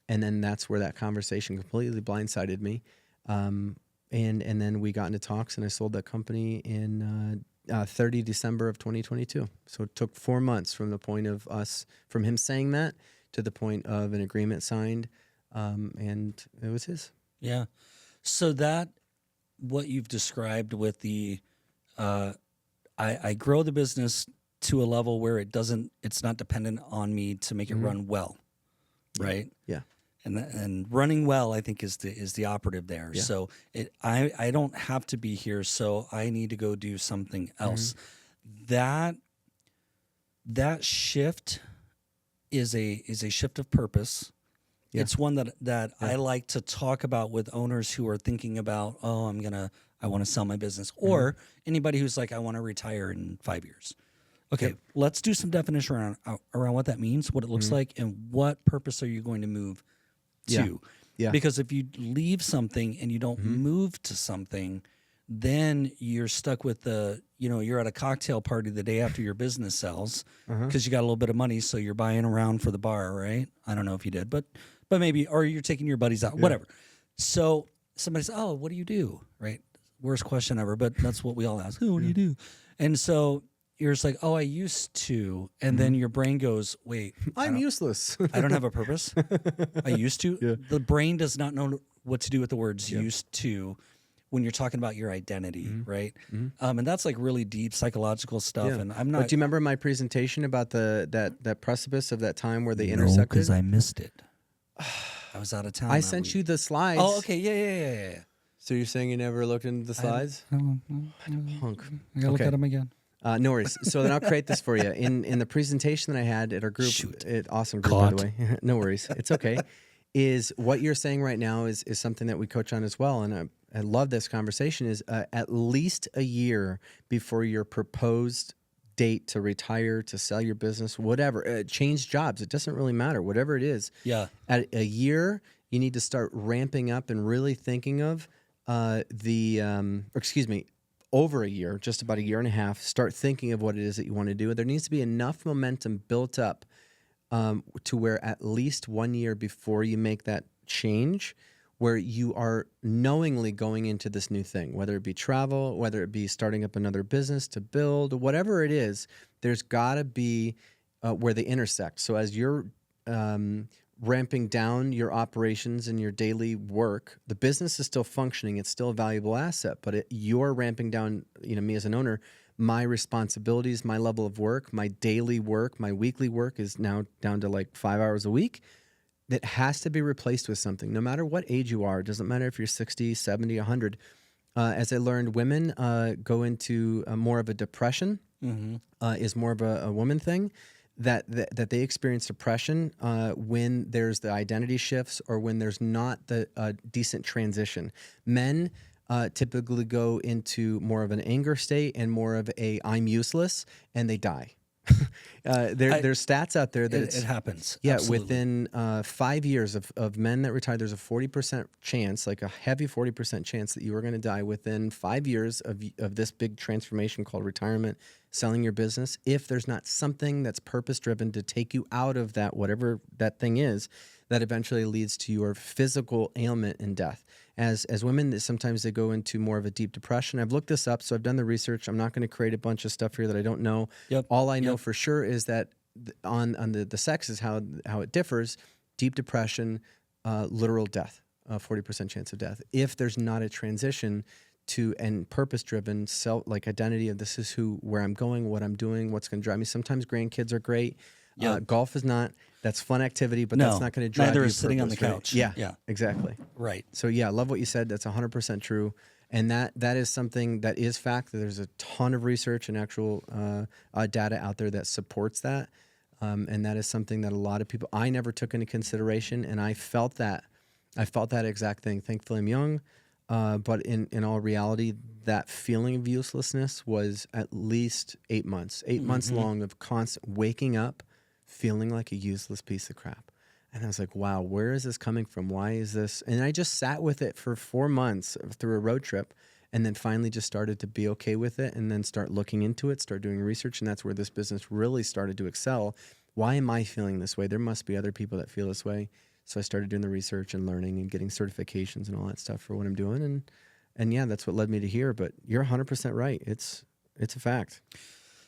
Speaker 3: And then that's where that conversation completely blindsided me. And then we got into talks and I sold that company in 30 December of 2022. So it took 4 months from the point of from him saying that to the point of an agreement signed. And it was his.
Speaker 2: Yeah. So that, what you've described with the, I grow the business to a level where it's not dependent on me to make it run well. Right.
Speaker 3: Yeah.
Speaker 2: And running well, I think is the operative there. Yeah. So I don't have to be here, so I need to go do something else. That shift is a shift of purpose. Yeah. It's one that I like to talk about with owners who are thinking about, I want to sell my business, or anybody who's like, I want to retire in 5 years. Okay, let's do some definition around what that means, what it looks like, and what purpose are you going to move to. Yeah. Because if you leave something and you don't move to something, then you're stuck with you're at a cocktail party the day after your business sells because you got a little bit of money, so you're buying around for the bar, right? I don't know if you did, but maybe, or you're taking your buddies out, whatever. So somebody says, oh, what do you do, right? Worst question ever, but that's what we all ask. Oh, what do you do? And so you're just like, oh, I used to. And then your brain goes, wait.
Speaker 3: I'm useless.
Speaker 2: I don't have a purpose. I used to. Yeah. The brain does not know what to do with the words used to when you're talking about your identity, right? And that's like really deep psychological stuff. Yeah. And I'm not.
Speaker 3: But do you remember my presentation about that precipice of that time where they intersected? No,
Speaker 2: because I missed it. I was out of town.
Speaker 3: I sent you the slides.
Speaker 2: Oh, okay. Yeah.
Speaker 3: So you're saying you never looked into the slides?
Speaker 2: Punk. I gotta look at them again.
Speaker 3: No worries. So then I'll create this for you. In the presentation that I had at our group, awesome group, by the way. No worries. It's okay. Is what you're saying right now is something that we coach on as well. And I love this conversation, is at least a year before your proposed date to retire, to sell your business, whatever, change jobs. It doesn't really matter, whatever it is.
Speaker 2: Yeah.
Speaker 3: At a year, you need to start ramping up and really thinking of over a year, just about a year and a half, start thinking of what it is that you want to do. There needs to be enough momentum built up to where at least 1 year before you make that change, where you are knowingly going into this new thing, whether it be travel, whether it be starting up another business to build, whatever it is, there's got to be where they intersect. So as you're ramping down your operations and your daily work, the business is still functioning. It's still a valuable asset, but you're ramping down, me as an owner, my responsibilities, my level of work, my daily work, my weekly work is now down to like 5 hours a week. That has to be replaced with something, no matter what age you are. It doesn't matter if you're 60, 70, 100. As I learned, women go into more of a depression, is more of a woman thing. That they experience depression when there's the identity shifts or when there's not the decent transition. Men typically go into more of an anger state and more of a I'm useless, and they die. There's stats out there that
Speaker 2: it happens.
Speaker 3: Yeah,
Speaker 2: Absolutely.
Speaker 3: within 5 years of men that retire, there's a 40% chance, like a heavy 40% chance that you are going to die within 5 years of this big transformation called retirement, selling your business, if there's not something that's purpose-driven to take you out of that, whatever that thing is, that eventually leads to your physical ailment and death. As women, sometimes they go into more of a deep depression. I've looked this up, so I've done the research. I'm not going to create a bunch of stuff here that I don't know.
Speaker 2: Yep.
Speaker 3: All I know for sure is that on the sexes, how it differs, deep depression, literal death, 40% chance of death. If there's not a transition to and purpose-driven like identity of this is where I'm going, what I'm doing, what's going to drive me. Sometimes grandkids are great.
Speaker 2: Yep.
Speaker 3: Golf is not. That's fun activity, but that's not going to drive you.
Speaker 2: Neither is sitting on the couch.
Speaker 3: Right? Yeah, exactly.
Speaker 2: Right.
Speaker 3: So yeah, I love what you said. That's 100% true. And that is something that is fact. There's a ton of research and actual data out there that supports that. And that is something that a lot of people, I never took into consideration. And I felt that exact thing. Thankfully, I'm young. But in all reality, that feeling of uselessness was at least 8 months, 8 months long of constant waking up, feeling like a useless piece of crap. And I was like, wow, where is this coming from? Why is this? And I just sat with it for 4 months through a road trip, and then finally just started to be okay with it, and then start looking into it, start doing research. And that's where this business really started to excel. Why am I feeling this way? There must be other people that feel this way. So I started doing the research and learning and getting certifications and all that stuff for what I'm doing. And yeah, that's what led me to here. But you're 100% right. It's a fact.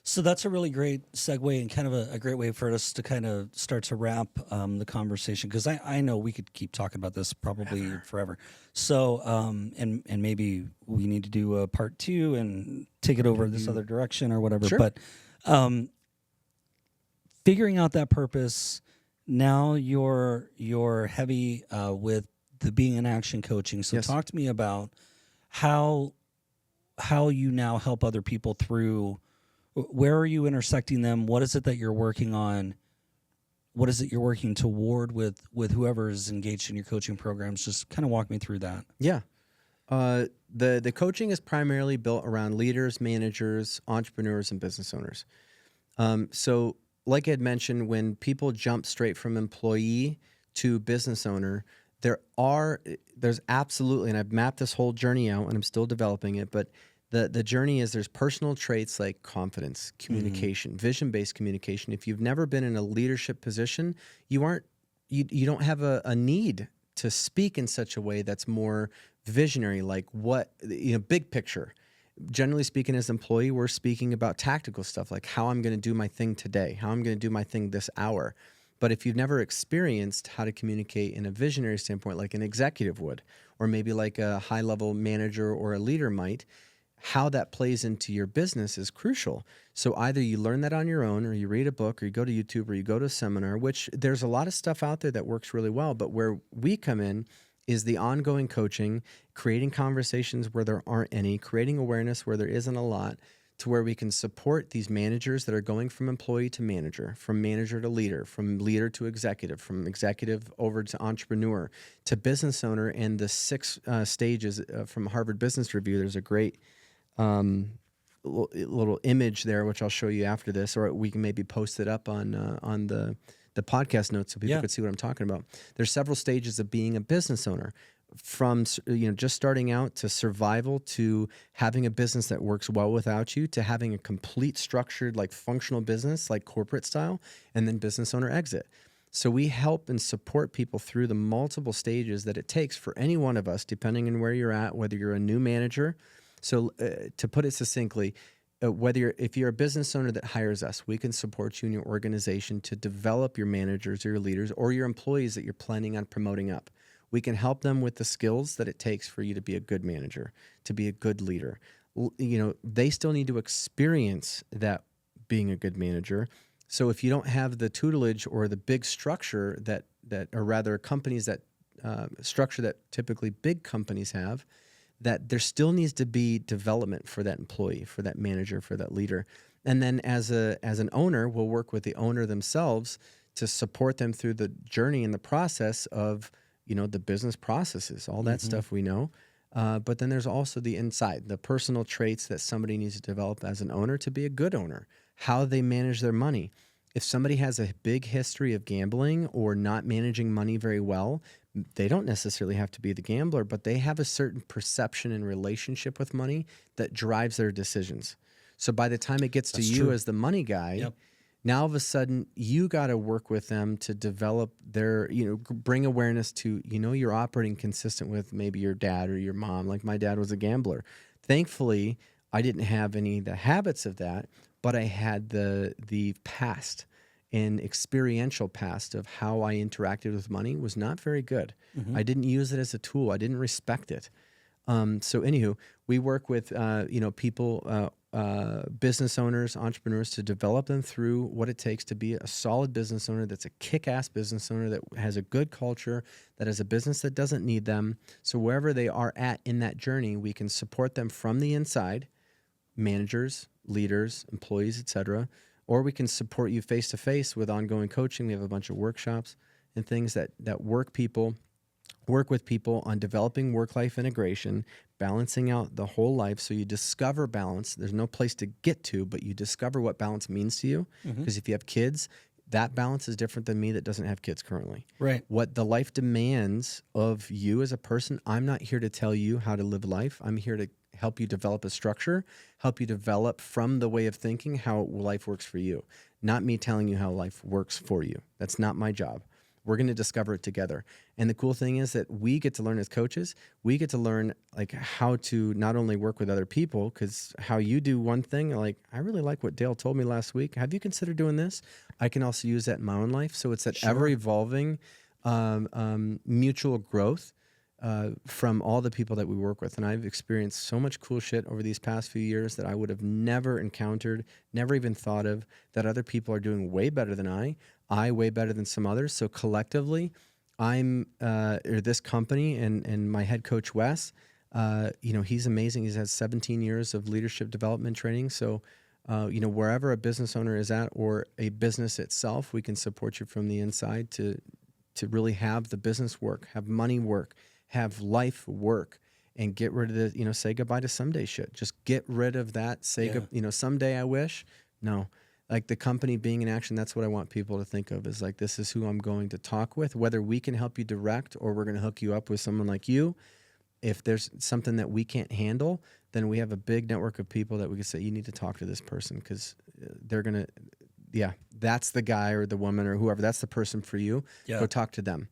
Speaker 2: So that's a really great segue and kind of a great way for us to kind of start to wrap the conversation, because I know we could keep talking about this probably forever. So and maybe we need to do a part 2 and take it over this other direction or whatever.
Speaker 3: Sure.
Speaker 2: But figuring out that purpose. Now you're heavy with the being in action coaching. So talk to me about how you now help other people through. Where are you intersecting them? What is it that you're working on? What is it you're working toward with whoever is engaged in your coaching programs? Just kind of walk me through that.
Speaker 3: Yeah. The coaching is primarily built around leaders, managers, entrepreneurs, and business owners. So like I had mentioned, when people jump straight from employee to business owner, there's absolutely, and I've mapped this whole journey out and I'm still developing it, but the journey is there's personal traits like confidence, communication, vision-based communication. If you've never been in a leadership position, you don't have a need to speak in such a way that's more visionary, like big picture. Generally speaking, as an employee, we're speaking about tactical stuff, like how I'm going to do my thing today, how I'm going to do my thing this hour. But if you've never experienced how to communicate in a visionary standpoint, like an executive would, or maybe like a high-level manager or a leader might, how that plays into your business is crucial. So either you learn that on your own, or you read a book, or you go to YouTube, or you go to a seminar, which there's a lot of stuff out there that works really well. But where we come in is the ongoing coaching, creating conversations where there aren't any, creating awareness where there isn't a lot, to where we can support these managers that are going from employee to manager, from manager to leader, from leader to executive, from executive over to entrepreneur, to business owner, and the 6 stages from Harvard Business Review. There's a great little image there, which I'll show you after this, or we can maybe post it up on the podcast notes so people could see what I'm talking about. There's several stages of being a business owner, from just starting out to survival, to having a business that works well without you, to having a complete structured like functional business like corporate style, and then business owner exit. So we help and support people through the multiple stages that it takes for any one of us, depending on where you're at, whether you're a new manager. So to put it succinctly, if you're a business owner that hires us, we can support you in your organization to develop your managers or your leaders or your employees that you're planning on promoting up. We can help them with the skills that it takes for you to be a good manager, to be a good leader. They still need to experience that being a good manager. So if you don't have the tutelage or the big structure or rather companies that structure that typically big companies have, that there still needs to be development for that employee, for that manager, for that leader. And then as an owner, we'll work with the owner themselves to support them through the journey and the process of the business processes, all that stuff we know. But then there's also the inside, the personal traits that somebody needs to develop as an owner to be a good owner, how they manage their money. If somebody has a big history of gambling or not managing money very well, they don't necessarily have to be the gambler, but they have a certain perception and relationship with money that drives their decisions. So by the time it gets to you as the money guy, now all of a sudden you got to work with them to develop their, bring awareness to, you're operating consistent with maybe your dad or your mom. Like my dad was a gambler. Thankfully, I didn't have any of the habits of that, but I had the past and experiential past of how I interacted with money was not very good. I didn't use it as a tool. I didn't respect it. So anywho, we work with, people, business owners, entrepreneurs, to develop them through what it takes to be a solid business owner that's a kick-ass business owner that has a good culture, that has a business that doesn't need them. So wherever they are at in that journey, we can support them from the inside, managers, leaders, employees, etc., or we can support you face-to-face with ongoing coaching. We have a bunch of workshops and things that work with people on developing work-life integration, balancing out the whole life so you discover balance. There's no place to get to, but you discover what balance means to you. Because if you have kids, that balance is different than me that doesn't have kids currently.
Speaker 2: Right.
Speaker 3: What the life demands of you as a person, I'm not here to tell you how to live life. I'm here to help you develop a structure, help you develop from the way of thinking how life works for you, not me telling you how life works for you. That's not my job. We're going to discover it together. And the cool thing is that we get to learn as coaches. We get to learn like how to not only work with other people, because how you do one thing, like I really like what Dale told me last week. Have you considered doing this? I can also use that in my own life. So it's that ever evolving mutual growth from all the people that we work with. And I've experienced so much cool shit over these past few years that I would have never encountered, never even thought of, that other people are doing way better than I way better than some others. So collectively, or this company and my head coach, Wes, he's amazing. He's had 17 years of leadership development training. So, wherever a business owner is at or a business itself, we can support you from the inside to really have the business work, have money work, have life work, and get rid of the, say goodbye to someday shit. Just get rid of that. Someday I wish. No. Like the company being in action, that's what I want people to think of, is like, this is who I'm going to talk with, whether we can help you direct or we're going to hook you up with someone like you. If there's something that we can't handle, then we have a big network of people that we can say, you need to talk to this person, because they're going to, that's the guy or the woman or whoever, that's the person for you. Yeah. Go talk to them.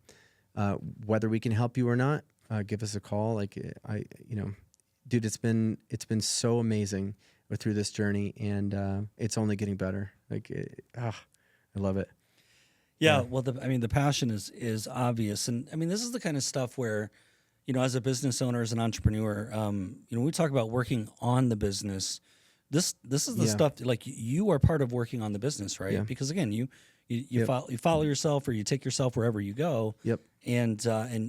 Speaker 3: Whether we can help you or not, give us a call. Like dude, it's been so amazing through this journey, and it's only getting better. Like, I love it.
Speaker 2: Yeah. Well, the passion is obvious, and this is the kind of stuff where, as a business owner, as an entrepreneur, we talk about working on the business. This is the stuff like you are part of working on the business, right? Yeah. Because again, you follow yourself, or you take yourself wherever you go. Yep. And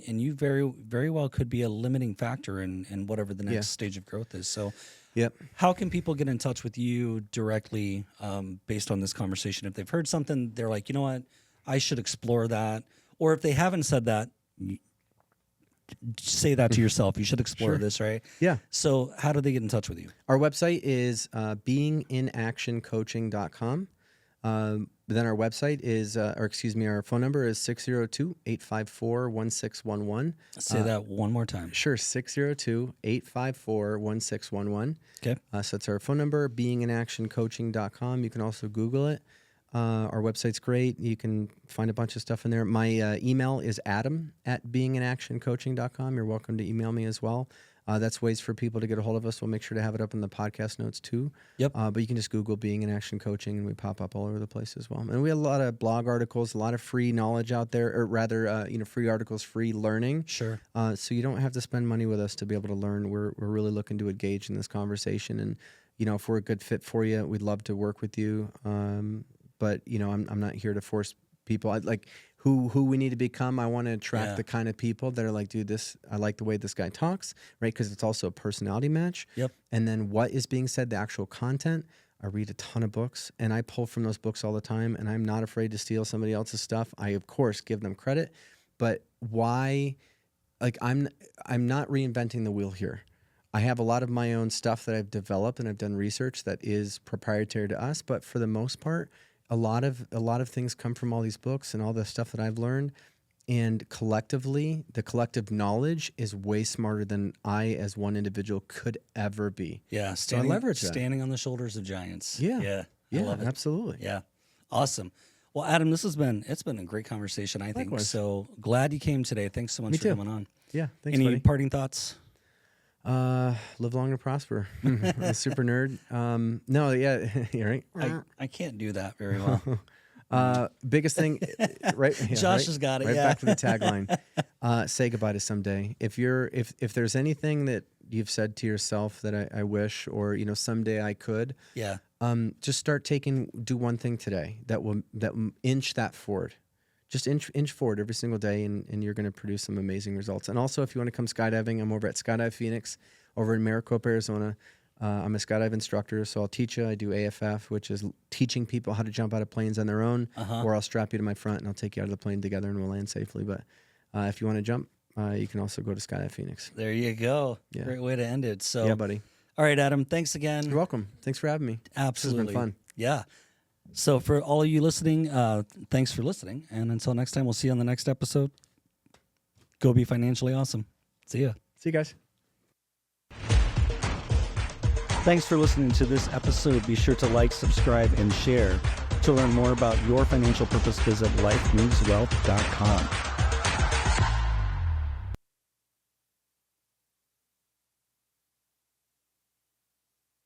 Speaker 2: you very, very well could be a limiting factor in whatever the next stage of growth is. So
Speaker 3: Yep.
Speaker 2: How can people get in touch with you directly based on this conversation? If they've heard something, they're like, you know what, I should explore that. Or if they haven't said that, say that to yourself. You should explore this, right?
Speaker 3: Yeah.
Speaker 2: So how do they get in touch with you?
Speaker 3: Our website is beinginaction.coaching.com. Then our website is, our phone number is 602-854-1611.
Speaker 2: Say that one more time.
Speaker 3: Sure, 602-854-1611.
Speaker 2: Okay.
Speaker 3: So it's our phone number, beinginaction.coaching.com. You can also Google it. Our website's great. You can find a bunch of stuff in there. My email is adam@beinginaction.coaching.com. You're welcome to email me as well. That's ways for people to get a hold of us. We'll make sure to have it up in the podcast notes too.
Speaker 2: Yep.
Speaker 3: But you can just Google Being in Action Coaching and we pop up all over the place as well. And we have a lot of blog articles, a lot of free knowledge out there, or rather, free articles, free learning.
Speaker 2: Sure.
Speaker 3: So you don't have to spend money with us to be able to learn. We're really looking to engage in this conversation. And, if we're a good fit for you, we'd love to work with you. But, I'm not here to force people. Who we need to become. I want to attract the kind of people that are like, dude, I like the way this guy talks, right? Because it's also a personality match.
Speaker 2: Yep.
Speaker 3: And then what is being said, the actual content. I read a ton of books and I pull from those books all the time, and I'm not afraid to steal somebody else's stuff. I, of course, give them credit, but why? I'm not reinventing the wheel here. I have a lot of my own stuff that I've developed and I've done research that is proprietary to us, but for the most part, a lot of things come from all these books and all the stuff that I've learned, and collectively, the collective knowledge is way smarter than I, as one individual, could ever be.
Speaker 2: Yeah,
Speaker 3: so I leverage that.
Speaker 2: Standing on the shoulders of giants.
Speaker 3: Yeah, I love it. Absolutely.
Speaker 2: Yeah, awesome. Well, Adam, it's been a great conversation. I think so. Glad you came today. Thanks so much for coming on.
Speaker 3: Yeah, thanks.
Speaker 2: Any
Speaker 3: buddy.
Speaker 2: parting thoughts?
Speaker 3: Live long and prosper. I'm a super nerd. No, yeah, you're right.
Speaker 2: I can't do that very well.
Speaker 3: Biggest thing, right? Yeah,
Speaker 2: Josh has got it.
Speaker 3: Right
Speaker 2: yeah.
Speaker 3: back to the tagline. Say goodbye to someday. If there's anything that you've said to yourself that I wish, or someday I could.
Speaker 2: Yeah.
Speaker 3: Just do one thing today that will inch that forward. Just inch forward every single day, and you're going to produce some amazing results. And also, if you want to come skydiving, I'm over at Skydive Phoenix over in Maricopa, Arizona. I'm a skydive instructor, so I'll teach you. I do AFF, which is teaching people how to jump out of planes on their own, or I'll strap you to my front and I'll take you out of the plane together and we'll land safely. But if you want to jump, you can also go to Skydive Phoenix.
Speaker 2: There you go.
Speaker 3: Yeah.
Speaker 2: Great way to end it. So,
Speaker 3: yeah, buddy.
Speaker 2: All right, Adam, thanks again.
Speaker 3: You're welcome. Thanks for having me.
Speaker 2: Absolutely.
Speaker 3: This has been fun.
Speaker 2: Yeah. So for all of you listening, thanks for listening. And until next time, we'll see you on the next episode. Go be financially awesome. See ya.
Speaker 3: See you guys.
Speaker 2: Thanks for listening to this episode. Be sure to like, subscribe, and share. To learn more about your financial purpose, visit lifemoveswealth.com.